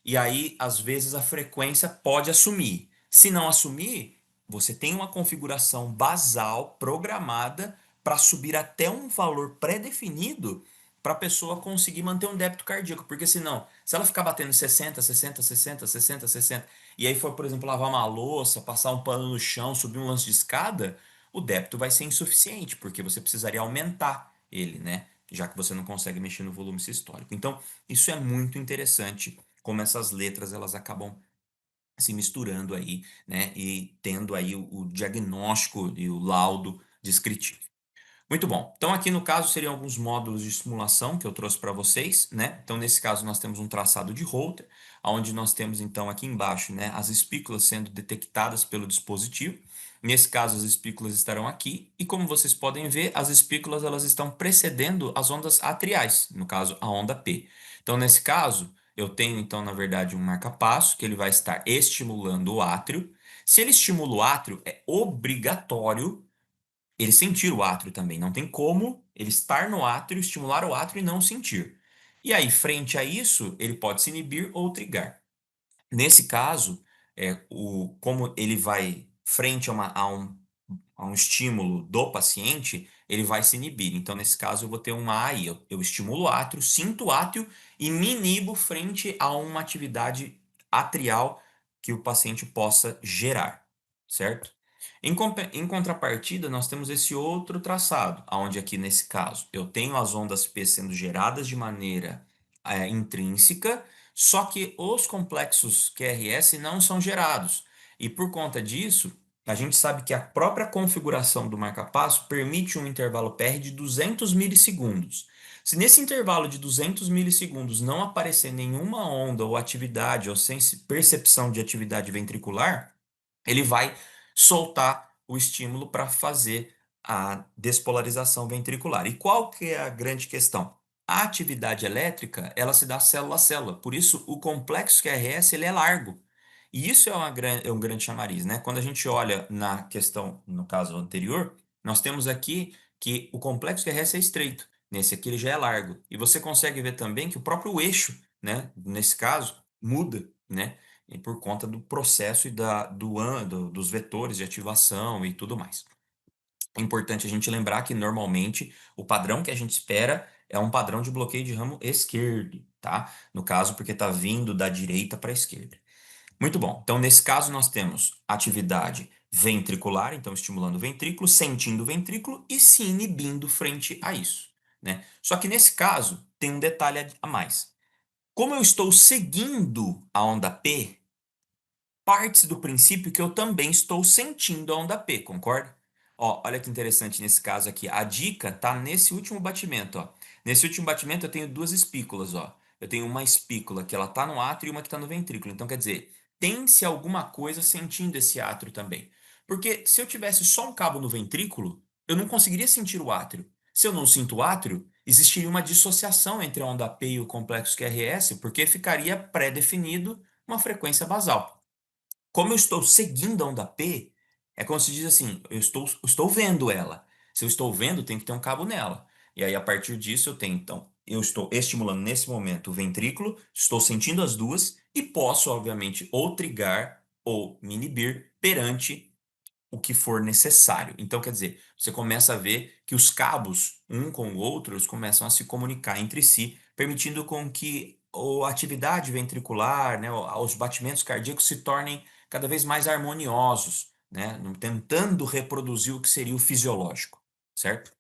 e aí, às vezes, a frequência pode assumir. Se não assumir, você tem uma configuração basal programada para subir até um valor pré-definido para a pessoa conseguir manter um débito cardíaco. Porque senão, se ela ficar batendo 60, 60, 60, 60, 60, e aí for, por exemplo, lavar uma louça, passar um pano no chão, subir um lance de escada, o débito vai ser insuficiente, porque você precisaria aumentar ele, né? Já que você não consegue mexer no volume sistólico. Então, isso é muito interessante, como essas letras elas acabam se misturando aí, né? E tendo aí o diagnóstico e o laudo descritivo. Muito bom. Então, aqui no caso, seriam alguns módulos de simulação que eu trouxe para vocês, né? Então, nesse caso, nós temos um traçado de Holter, onde nós temos, então, aqui embaixo, né, as espículas sendo detectadas pelo dispositivo. Nesse caso, as espículas estarão aqui, e como vocês podem ver, as espículas elas estão precedendo as ondas atriais, no caso, a onda P. Então, nesse caso, eu tenho, então, na verdade, um marca-passo, que ele vai estar estimulando o átrio. Se ele estimula o átrio, é obrigatório ele sentir o átrio também. Não tem como ele estar no átrio, estimular o átrio e não sentir. E aí, frente a isso, ele pode se inibir ou trigar. Nesse caso, como ele vai frente a um estímulo do paciente, ele vai se inibir. Então, nesse caso, eu vou ter uma AI. Eu estimulo o átrio, sinto o átrio e me inibo frente a uma atividade atrial que o paciente possa gerar, certo? Em contrapartida, nós temos esse outro traçado, onde aqui nesse caso eu tenho as ondas P sendo geradas de maneira intrínseca, só que os complexos QRS não são gerados. E por conta disso, a gente sabe que a própria configuração do marca-passo permite um intervalo PR de 200 milissegundos. Se nesse intervalo de 200 milissegundos não aparecer nenhuma onda ou atividade ou sem percepção de atividade ventricular, ele vai soltar o estímulo para fazer a despolarização ventricular. E qual que é a grande questão? A atividade elétrica, ela se dá célula a célula, por isso o complexo QRS ele é largo. E isso é um grande chamariz, né? Quando a gente olha na questão, no caso anterior, nós temos aqui que o complexo QRS é estreito, nesse aqui ele já é largo. E você consegue ver também que o próprio eixo, né, nesse caso, muda, né? E por conta do processo e dos vetores de ativação e tudo mais. É importante a gente lembrar que normalmente o padrão que a gente espera é um padrão de bloqueio de ramo esquerdo, tá? No caso, porque está vindo da direita para a esquerda. Muito bom. Então, nesse caso, nós temos atividade ventricular, então estimulando o ventrículo, sentindo o ventrículo e se inibindo frente a isso, né? Só que nesse caso tem um detalhe a mais. Como eu estou seguindo a onda P, parte do princípio que eu também estou sentindo a onda P, concorda? Ó, olha que interessante nesse caso aqui. A dica tá nesse último batimento, ó. Nesse último batimento eu tenho duas espículas, ó. Eu tenho uma espícula que ela tá no átrio e uma que tá no ventrículo. Então quer dizer, tem-se alguma coisa sentindo esse átrio também. Porque se eu tivesse só um cabo no ventrículo, eu não conseguiria sentir o átrio. Se eu não sinto o átrio, existiria uma dissociação entre a onda P e o complexo QRS, porque ficaria pré-definido uma frequência basal. Como eu estou seguindo a onda P, é como se diz assim, eu estou vendo ela. Se eu estou vendo, tem que ter um cabo nela. E aí, a partir disso, eu tenho, então, eu estou estimulando nesse momento o ventrículo, estou sentindo as duas e posso, obviamente, ou trigar ou me inibir perante o que for necessário. Então, quer dizer, você começa a ver que os cabos, um com o outro, eles começam a se comunicar entre si, permitindo com que a atividade ventricular, né, os batimentos cardíacos se tornem cada vez mais harmoniosos, né, tentando reproduzir o que seria o fisiológico, certo?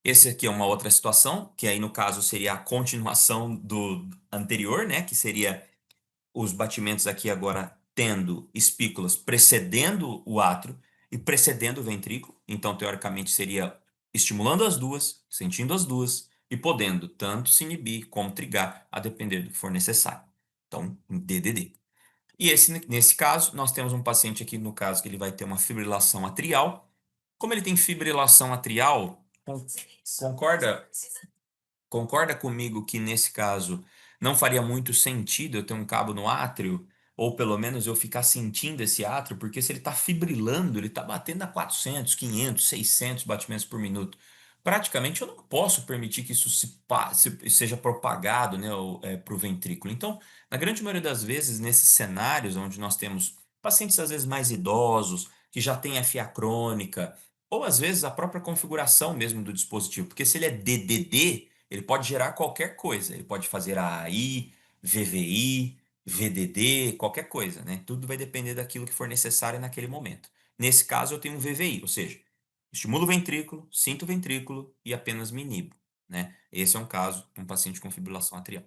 Esse aqui é uma outra situação, que aí no caso seria a continuação do anterior, né, que seria os batimentos aqui agora tendo espículas precedendo o átrio e precedendo o ventrículo. Então, teoricamente, seria estimulando as duas, sentindo as duas e podendo tanto se inibir como trigar, a depender do que for necessário. Então, DDD. E nesse caso, nós temos um paciente aqui, no caso, que ele vai ter uma fibrilação atrial. Como ele tem fibrilação atrial, concorda Concorda comigo que nesse caso não faria muito sentido eu ter um cabo no átrio, ou pelo menos eu ficar sentindo esse átrio, porque se ele está fibrilando, ele está batendo a 400, 500, 600 batimentos por minuto. Praticamente eu não posso permitir que isso seja propagado, né, para o ventrículo. Então, na grande maioria das vezes, nesses cenários onde nós temos pacientes às vezes mais idosos, que já têm FA crônica, ou às vezes a própria configuração mesmo do dispositivo, porque se ele é DDD, ele pode gerar qualquer coisa. Ele pode fazer AI, VVI, VDD, qualquer coisa, né? Tudo vai depender daquilo que for necessário naquele momento. Nesse caso, eu tenho um VVI, ou seja, estimulo o ventrículo, sinto o ventrículo e apenas me inibo, né? Esse é um caso de um paciente com fibrilação atrial.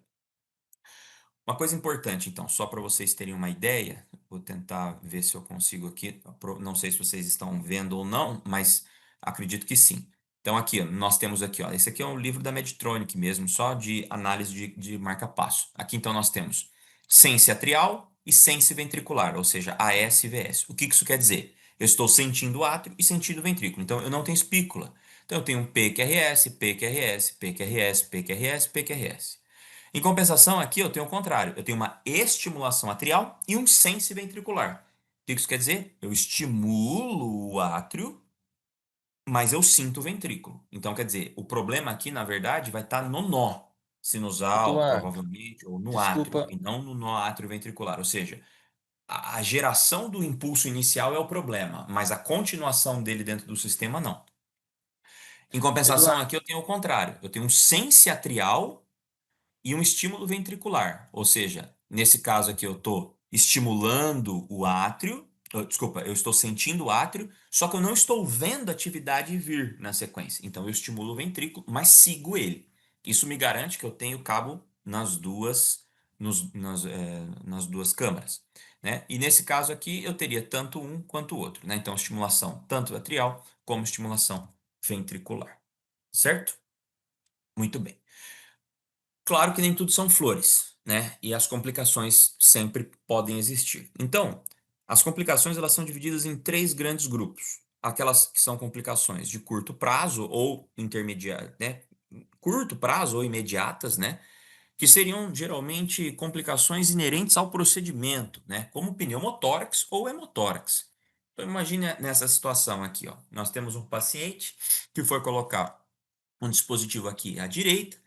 Uma coisa importante, então, só para vocês terem uma ideia, vou tentar ver se eu consigo aqui. Não sei se vocês estão vendo ou não, mas acredito que sim. Então, aqui, ó, nós temos aqui, ó, esse aqui é um livro da Medtronic mesmo, só de análise de marca-passo. Aqui, então, nós temos sense atrial e sense ventricular, ou seja, AS e VS. O que que isso quer dizer? Eu estou sentindo o átrio e sentindo o ventrículo, então eu não tenho espícula. Então, eu tenho um PQRS, PQRS, PQRS, PQRS, PQRS. Em compensação, aqui eu tenho o contrário. Eu tenho uma estimulação atrial e um sense ventricular. O que isso quer dizer? Eu estimulo o átrio, mas eu sinto o ventrículo. Então, quer dizer, o problema aqui, na verdade, vai estar no nó sinusal, Eduardo, provavelmente, ou no átrio, desculpa, e não no nó átrio ventricular. Ou seja, a geração do impulso inicial é o problema, mas a continuação dele dentro do sistema, não. Em compensação, Eduardo, aqui eu tenho o contrário. Eu tenho um sense atrial e um estímulo ventricular. Ou seja, nesse caso aqui eu estou estimulando o átrio, desculpa, eu estou sentindo o átrio, só que eu não estou vendo a atividade vir na sequência. Então eu estimulo o ventrículo, mas sigo ele. Isso me garante que eu tenho cabo nas duas câmaras, né? E nesse caso aqui eu teria tanto um quanto o outro, né? Então estimulação tanto atrial como estimulação ventricular, certo? Muito bem. Claro que nem tudo são flores, né? E as complicações sempre podem existir. Então, as complicações elas são divididas em três grandes grupos. Aquelas que são complicações de curto prazo ou intermediário, né? Curto prazo ou imediatas, né? Que seriam geralmente complicações inerentes ao procedimento, né? Como pneumotórax ou hemotórax. Então, imagine nessa situação aqui, ó. Nós temos um paciente que foi colocar um dispositivo aqui à direita.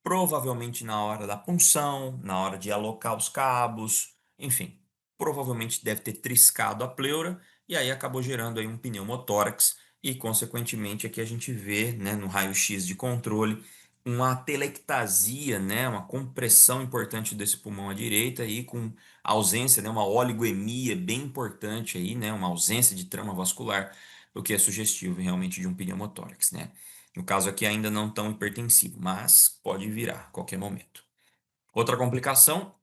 Provavelmente na hora da punção, na hora de alocar os cabos, enfim, provavelmente deve ter triscado a pleura e aí acabou gerando aí um pneumotórax e consequentemente aqui a gente vê, né, no raio-x de controle uma atelectasia, né, uma compressão importante desse pulmão à direita e com ausência, né, uma oligoemia bem importante aí, né, uma ausência de trama vascular, o que é sugestivo realmente de um pneumotórax, né? No caso aqui ainda não tão hipertensivo, mas pode virar a qualquer momento. Outra complicação,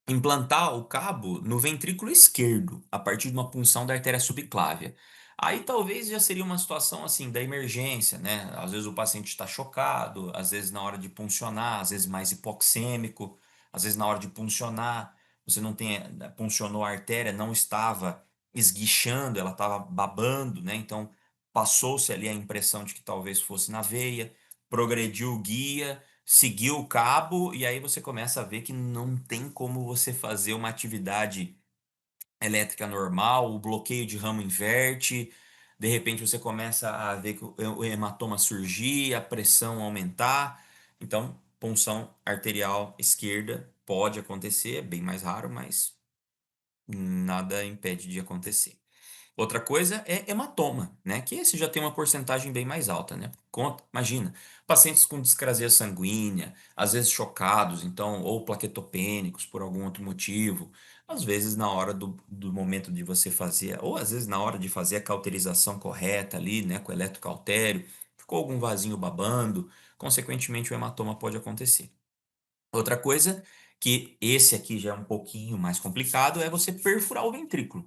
implantar o cabo no ventrículo esquerdo, a partir de uma punção da artéria subclávia. Aí talvez já seria uma situação assim da emergência, né? Às vezes o paciente está chocado, às vezes na hora de puncionar, às vezes mais hipoxêmico, às vezes na hora de puncionar, você não tem, puncionou a artéria, não estava esguichando, ela estava babando, né? Então passou-se ali a impressão de que talvez fosse na veia, progrediu o guia, seguiu o cabo e aí você começa a ver que não tem como você fazer uma atividade elétrica normal, o bloqueio de ramo inverte, de repente você começa a ver que o hematoma surgir, a pressão aumentar. Então, punção arterial esquerda pode acontecer, é bem mais raro, mas nada impede de acontecer. Outra coisa é hematoma, né? Que esse já tem uma porcentagem bem mais alta, né? Conta, imagina, pacientes com discrasia sanguínea, às vezes chocados, então, ou plaquetopênicos por algum outro motivo, às vezes na hora do momento de você fazer, ou às vezes na hora de fazer a cauterização correta ali, né? Com o eletrocautério, ficou algum vasinho babando, consequentemente o hematoma pode acontecer. Outra coisa, que esse aqui já é um pouquinho mais complicado, é você perfurar o ventrículo.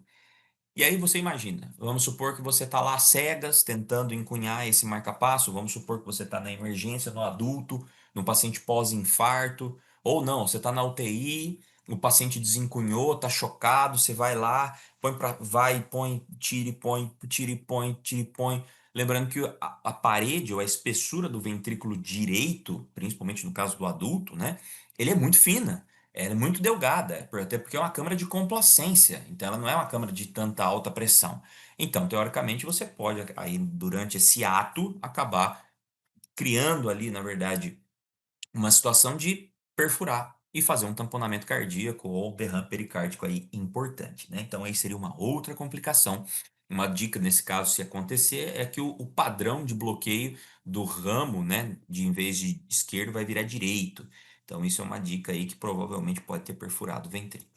E aí você imagina, vamos supor que você está lá às cegas tentando encunhar esse marca-passo, vamos supor que você está na emergência, no adulto, no paciente pós-infarto, ou não, você está na UTI, o paciente desencunhou, está chocado, você vai lá, põe para, vai, põe, tira e põe, tira e põe, tira e põe. Lembrando que a parede ou a espessura do ventrículo direito, principalmente no caso do adulto, né, ele é muito fina. Ela é muito delgada, até porque é uma câmara de complacência, então ela não é uma câmara de tanta alta pressão. Então, teoricamente, você pode, aí, durante esse ato, acabar criando ali, na verdade, uma situação de perfurar e fazer um tamponamento cardíaco ou derrame pericárdico aí importante, né? Então, aí seria uma outra complicação. Uma dica nesse caso, se acontecer, é que o padrão de bloqueio do ramo, né, de em vez de esquerdo, vai virar direito. Então, isso é uma dica aí que provavelmente pode ter perfurado o ventrículo.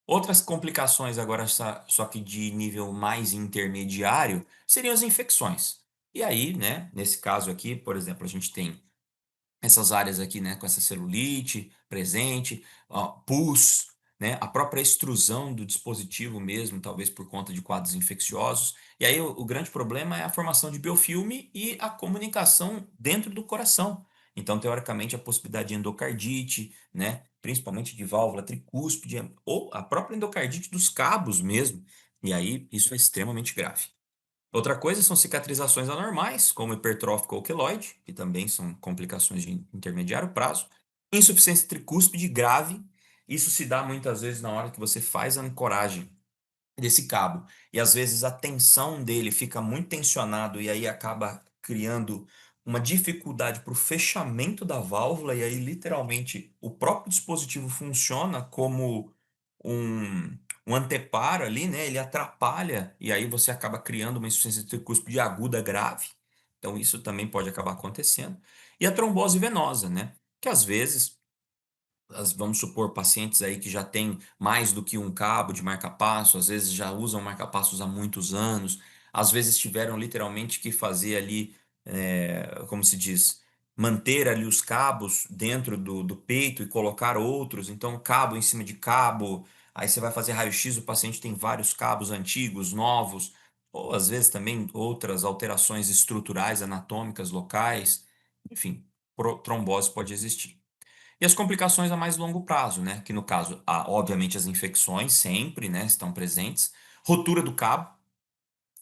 Outras complicações, agora só que de nível mais intermediário, seriam as infecções. E aí, né, nesse caso aqui, por exemplo, a gente tem essas áreas aqui, né, com essa celulite presente, ó, pus, né, a própria extrusão do dispositivo mesmo, talvez por conta de quadros infecciosos. E aí o grande problema é a formação de biofilme e a comunicação dentro do coração. Então, teoricamente, a possibilidade de endocardite, né, principalmente de válvula tricúspide, ou a própria endocardite dos cabos mesmo. E aí isso é extremamente grave. Outra coisa são cicatrizações anormais, como hipertrófico ou queloide, que também são complicações de intermediário prazo. Insuficiência tricúspide grave, isso se dá muitas vezes na hora que você faz a ancoragem desse cabo. E às vezes a tensão dele fica muito tensionado e aí acaba criando uma dificuldade para o fechamento da válvula, e aí literalmente o próprio dispositivo funciona como um, um anteparo ali, né? Ele atrapalha e aí você acaba criando uma insuficiência tricúspide aguda grave. Então isso também pode acabar acontecendo. E a trombose venosa, né? Que às vezes vamos supor, pacientes aí que já têm mais do que um cabo de marca-passo, às vezes já usam marca-passos há muitos anos, às vezes tiveram literalmente que fazer ali, como se diz, manter ali os cabos dentro do peito e colocar outros, então cabo em cima de cabo, aí você vai fazer raio-x, o paciente tem vários cabos antigos, novos, ou às vezes também outras alterações estruturais, anatômicas, locais, enfim, trombose pode existir. E as complicações a mais longo prazo, né? Que no caso, obviamente as infecções sempre, né, estão presentes. Rotura do cabo,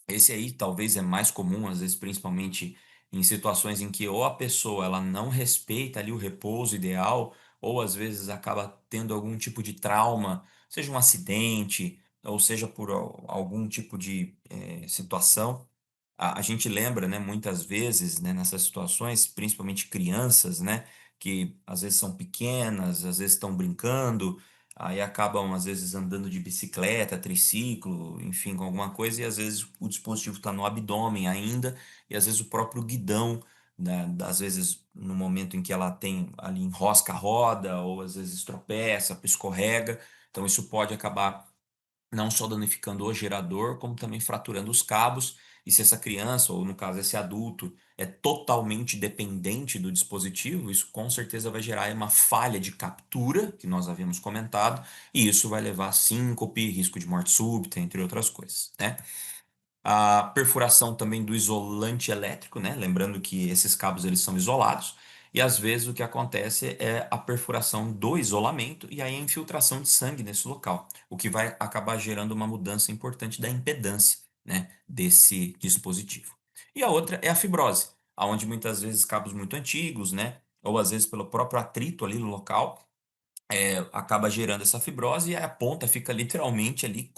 esse aí talvez é mais comum, às vezes principalmente em situações em que ou a pessoa ela não respeita ali o repouso ideal, ou às vezes acaba tendo algum tipo de trauma, seja um acidente, ou seja por algum tipo de situação. A gente lembra, né, muitas vezes, né, nessas situações, principalmente crianças, né, que às vezes são pequenas, às vezes estão brincando, aí acabam às vezes andando de bicicleta, triciclo, enfim, com alguma coisa, e às vezes o dispositivo está no abdômen ainda, e às vezes o próprio guidão né? Às vezes no momento em que ela tem ali enrosca a roda, ou às vezes tropeça, escorrega. Então isso pode acabar não só danificando o gerador, como também fraturando os cabos. E se essa criança, ou no caso esse adulto, é totalmente dependente do dispositivo, isso com certeza vai gerar uma falha de captura, que nós havíamos comentado, e isso vai levar a síncope, risco de morte súbita, entre outras coisas, né? A perfuração também do isolante elétrico, né? Lembrando que esses cabos eles são isolados. E às vezes o que acontece é a perfuração do isolamento e aí a infiltração de sangue nesse local, o que vai acabar gerando uma mudança importante da impedância, né, desse dispositivo. E a outra é a fibrose, aonde muitas vezes cabos muito antigos, né, ou às vezes pelo próprio atrito ali no local, acaba gerando essa fibrose e a ponta fica literalmente ali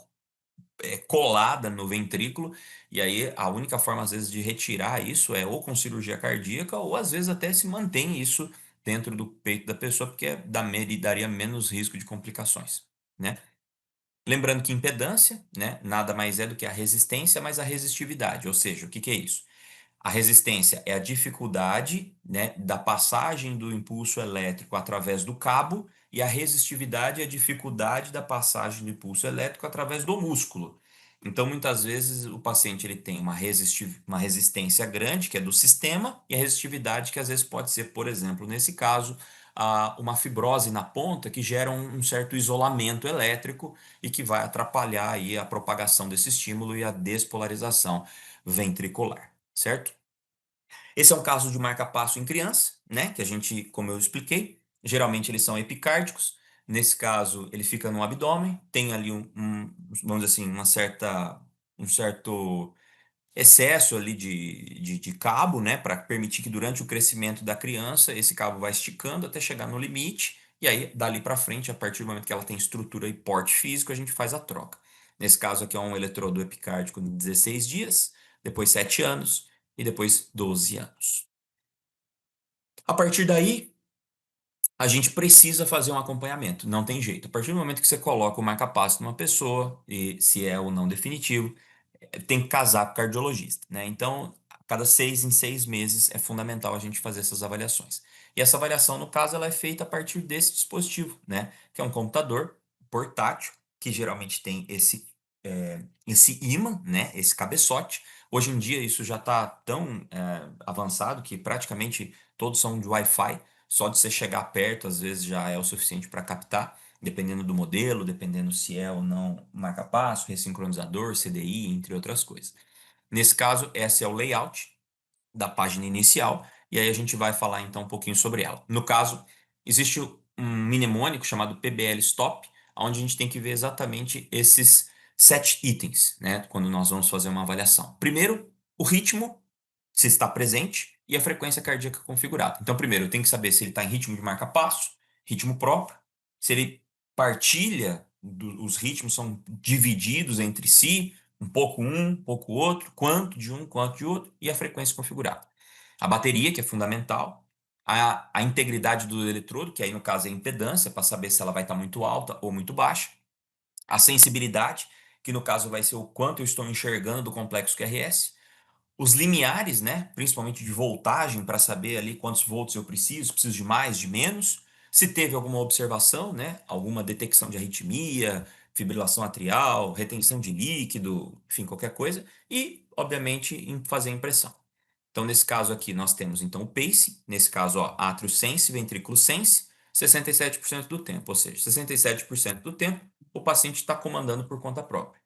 colada no ventrículo, e aí a única forma, às vezes, de retirar isso é ou com cirurgia cardíaca, ou às vezes até se mantém isso dentro do peito da pessoa, porque daria menos risco de complicações, né? Lembrando que impedância, né, nada mais é do que a resistência mais a resistividade, ou seja, o que que é isso? A resistência é a dificuldade, né, da passagem do impulso elétrico através do cabo, e a resistividade é a dificuldade da passagem do impulso elétrico através do músculo. Então, muitas vezes, o paciente ele tem uma resistência grande, que é do sistema, e a resistividade, que às vezes pode ser, por exemplo, nesse caso, uma fibrose na ponta que gera um certo isolamento elétrico e que vai atrapalhar aí a propagação desse estímulo e a despolarização ventricular, certo? Esse é um caso de marca-passo em criança, né? Que a gente, como eu expliquei, geralmente eles são epicárdicos. Nesse caso, ele fica no abdômen, tem ali vamos dizer assim, um certo excesso ali de cabo, né? Para permitir que durante o crescimento da criança, esse cabo vai esticando até chegar no limite. E aí, dali para frente, a partir do momento que ela tem estrutura e porte físico, a gente faz a troca. Nesse caso aqui é um eletrodo epicárdico de 16 dias, depois 7 anos e depois 12 anos. A partir daí, a gente precisa fazer um acompanhamento, não tem jeito. A partir do momento que você coloca o marca-passo numa pessoa, e se é ou não definitivo, tem que casar com o cardiologista, né? Então, a cada 6 em 6 meses é fundamental a gente fazer essas avaliações. E essa avaliação, no caso, ela é feita a partir desse dispositivo, né? Que é um computador portátil, que geralmente tem esse ímã, né? Esse cabeçote. Hoje em dia isso já está tão avançado que praticamente todos são de Wi-Fi. Só de você chegar perto, às vezes já é o suficiente para captar, dependendo do modelo, dependendo se é ou não marca-passo, ressincronizador, CDI, entre outras coisas. Nesse caso, esse é o layout da página inicial, e aí a gente vai falar então um pouquinho sobre ela. No caso, existe um mnemônico chamado PBL Stop, onde a gente tem que ver exatamente esses 7 itens, né, quando nós vamos fazer uma avaliação. Primeiro, o ritmo, se está presente, e a frequência cardíaca configurada. Então, primeiro, eu tenho que saber se ele está em ritmo de marca-passo, ritmo próprio, se ele partilha, os ritmos são divididos entre si, um pouco outro, quanto de um, quanto de outro, e a frequência configurada. A bateria, que é fundamental, a integridade do eletrodo, que aí no caso é a impedância, para saber se ela vai estar muito alta ou muito baixa, a sensibilidade, que no caso vai ser o quanto eu estou enxergando do complexo QRS, os limiares, né, principalmente de voltagem, para saber ali quantos volts eu preciso de mais, de menos, se teve alguma observação, né, alguma detecção de arritmia, fibrilação atrial, retenção de líquido, enfim, qualquer coisa, e, obviamente, fazer a impressão. Então, nesse caso aqui, nós temos então o pace, nesse caso, ó, átrio sense, ventrículo sense, 67% do tempo, ou seja, 67% do tempo o paciente está comandando por conta própria.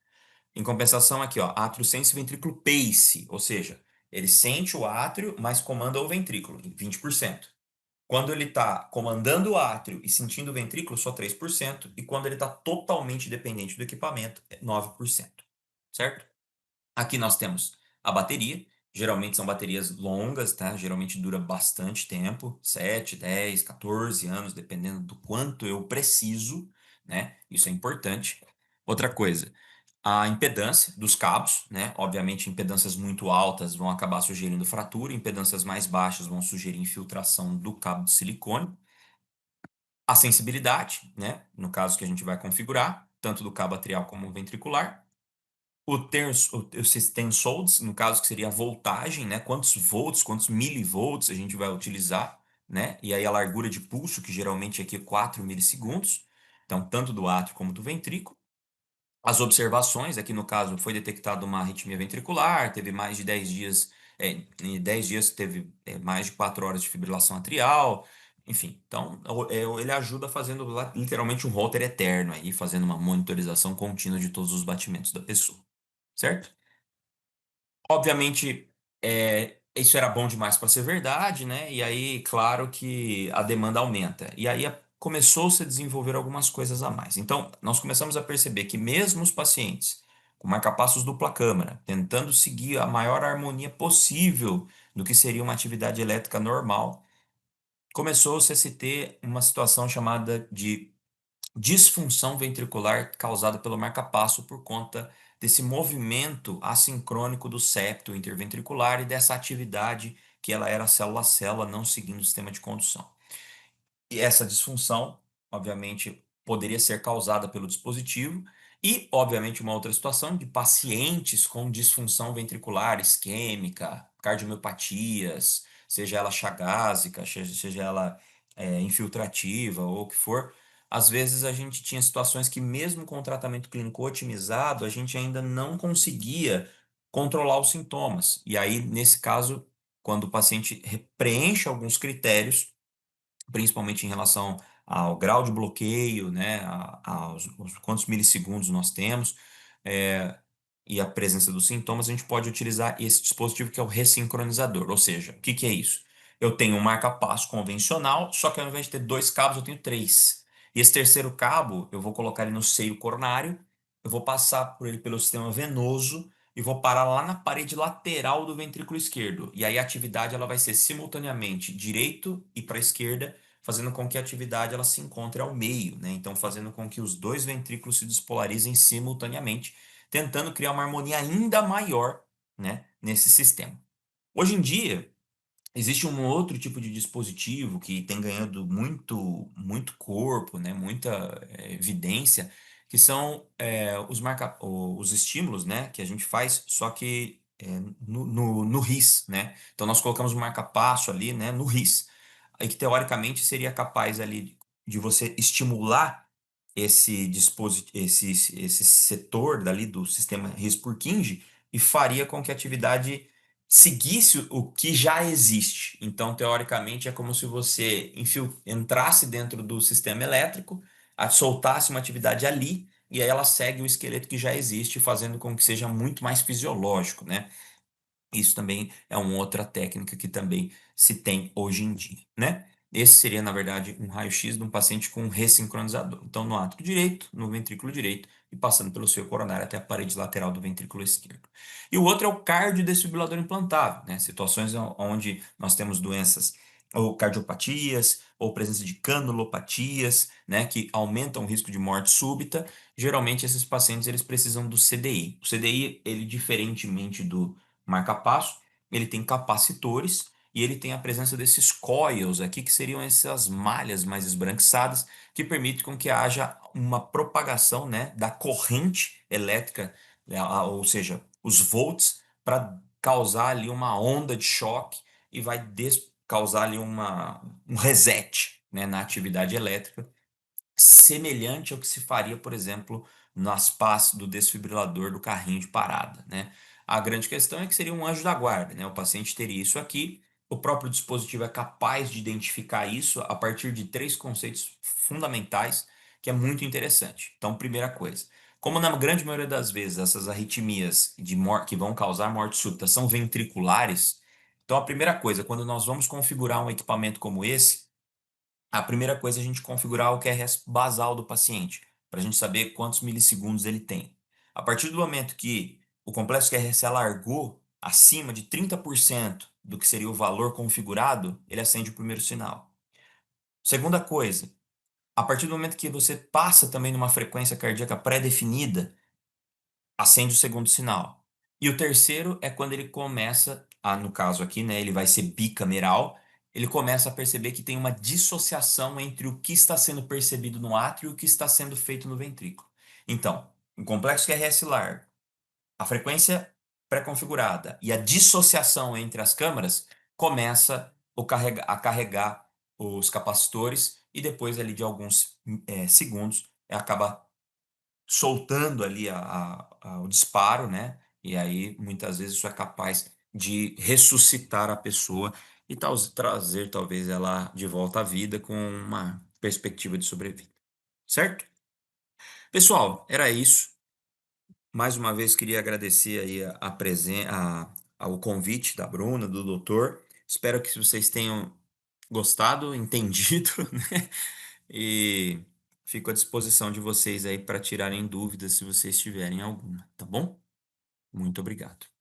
Em compensação, aqui, ó, átrio sense ventrículo pace, ou seja, ele sente o átrio, mas comanda o ventrículo, em 20%. Quando ele está comandando o átrio e sentindo o ventrículo, só 3%. E quando ele está totalmente dependente do equipamento, é 9%. Certo? Aqui nós temos a bateria. Geralmente são baterias longas, tá? Geralmente dura bastante tempo, 7, 10, 14 anos, dependendo do quanto eu preciso, né? Isso é importante. Outra coisa, a impedância dos cabos, né? Obviamente, impedâncias muito altas vão acabar sugerindo fratura, impedâncias mais baixas vão sugerir infiltração do cabo de silicone. A sensibilidade, né? No caso que a gente vai configurar, tanto do cabo atrial como ventricular. Você tem solds, no caso que seria a voltagem, né? Quantos volts, quantos milivolts a gente vai utilizar, né? E aí a largura de pulso, que geralmente aqui é 4 milissegundos, então tanto do átrio como do ventrículo. As observações, aqui no caso foi detectada uma arritmia ventricular, teve mais de 10 dias, em 10 dias teve mais de 4 horas de fibrilação atrial, enfim. Então, ele ajuda fazendo literalmente um holter eterno aí, fazendo uma monitorização contínua de todos os batimentos da pessoa, certo? Obviamente, isso era bom demais para ser verdade, né? E aí, claro que a demanda aumenta. E aí começou-se a desenvolver algumas coisas a mais. Então, nós começamos a perceber que mesmo os pacientes com marcapassos dupla câmara, tentando seguir a maior harmonia possível do que seria uma atividade elétrica normal, começou-se a se ter uma situação chamada de disfunção ventricular causada pelo marcapasso por conta desse movimento assincrônico do septo interventricular e dessa atividade que ela era célula a célula, não seguindo o sistema de condução. E essa disfunção, obviamente, poderia ser causada pelo dispositivo e, obviamente, uma outra situação de pacientes com disfunção ventricular isquêmica, cardiomiopatias, seja ela chagásica, seja ela infiltrativa ou o que for. Às vezes a gente tinha situações que, mesmo com o tratamento clínico otimizado, a gente ainda não conseguia controlar os sintomas. E aí, nesse caso, quando o paciente preenche alguns critérios, principalmente em relação ao grau de bloqueio, né, aos quantos milissegundos nós temos, é, e a presença dos sintomas, a gente pode utilizar esse dispositivo que é o ressincronizador. Ou seja, o que que é isso? Eu tenho um marca-passo convencional, só que ao invés de ter dois cabos, eu tenho três. E esse terceiro cabo, eu vou colocar ele no seio coronário, eu vou passar por ele pelo sistema venoso e vou parar lá na parede lateral do ventrículo esquerdo. E aí a atividade ela vai ser simultaneamente direito e para a esquerda, fazendo com que a atividade ela se encontre ao meio, né? Então fazendo com que os dois ventrículos se despolarizem simultaneamente, tentando criar uma harmonia ainda maior, né, nesse sistema. Hoje em dia, existe um outro tipo de dispositivo que tem ganhado muito corpo, né, muita evidência, que são os estímulos, né, que a gente faz, só que no RIS, né? Então nós colocamos um marca-passo ali, né, no RIS, aí que teoricamente seria capaz ali de você estimular esse setor dali do sistema RIS-Purkinje e faria com que a atividade seguisse o que já existe. Então, teoricamente, é como se você entrasse dentro do sistema elétrico, soltasse uma atividade ali, e aí ela segue o esqueleto que já existe, fazendo com que seja muito mais fisiológico, né? Isso também é uma outra técnica que também se tem hoje em dia, né? Esse seria, na verdade, um raio-x de um paciente com um ressincronizador. Então, no átrio direito, no ventrículo direito e passando pelo seu coronário até a parede lateral do ventrículo esquerdo. E o outro é o cardiodesfibrilador implantável, né? Situações onde nós temos doenças ou cardiopatias ou presença de canulopatias, né, que aumentam o risco de morte súbita. Geralmente esses pacientes eles precisam do CDI. O CDI, ele diferentemente do marca-passo, ele tem capacitores e ele tem a presença desses coils aqui, que seriam essas malhas mais esbranquiçadas, que permitem com que haja uma propagação, né, da corrente elétrica, né, ou seja, os volts, para causar ali uma onda de choque e vai causar ali um reset, né, na atividade elétrica semelhante ao que se faria, por exemplo, nas pás do desfibrilador do carrinho de parada, né? A grande questão é que seria um anjo da guarda, né? O paciente teria isso aqui, o próprio dispositivo é capaz de identificar isso a partir de três conceitos fundamentais, que é muito interessante. Então, primeira coisa, como na grande maioria das vezes essas arritmias que vão causar morte súbita são ventriculares, então a primeira coisa, quando nós vamos configurar um equipamento como esse, a primeira coisa é a gente configurar o QRS basal do paciente, para a gente saber quantos milissegundos ele tem. A partir do momento que o complexo QRS alargou acima de 30% do que seria o valor configurado, ele acende o primeiro sinal. Segunda coisa, a partir do momento que você passa também numa frequência cardíaca pré-definida, acende o segundo sinal. E o terceiro é quando ele começa, no caso aqui, né, ele vai ser bicameral, ele começa a perceber que tem uma dissociação entre o que está sendo percebido no átrio e o que está sendo feito no ventrículo. Então, um complexo QRS largo, a frequência pré-configurada e a dissociação entre as câmaras começa a carregar os capacitores e depois ali de alguns segundos acaba soltando ali o disparo, né? E aí muitas vezes isso é capaz de ressuscitar a pessoa e trazer talvez ela de volta à vida com uma perspectiva de sobrevida, certo? Pessoal, era isso. Mais uma vez queria agradecer aí o convite da Bruna, do doutor. Espero que vocês tenham gostado, entendido, né? E fico à disposição de vocês aí para tirarem dúvidas se vocês tiverem alguma, tá bom? Muito obrigado.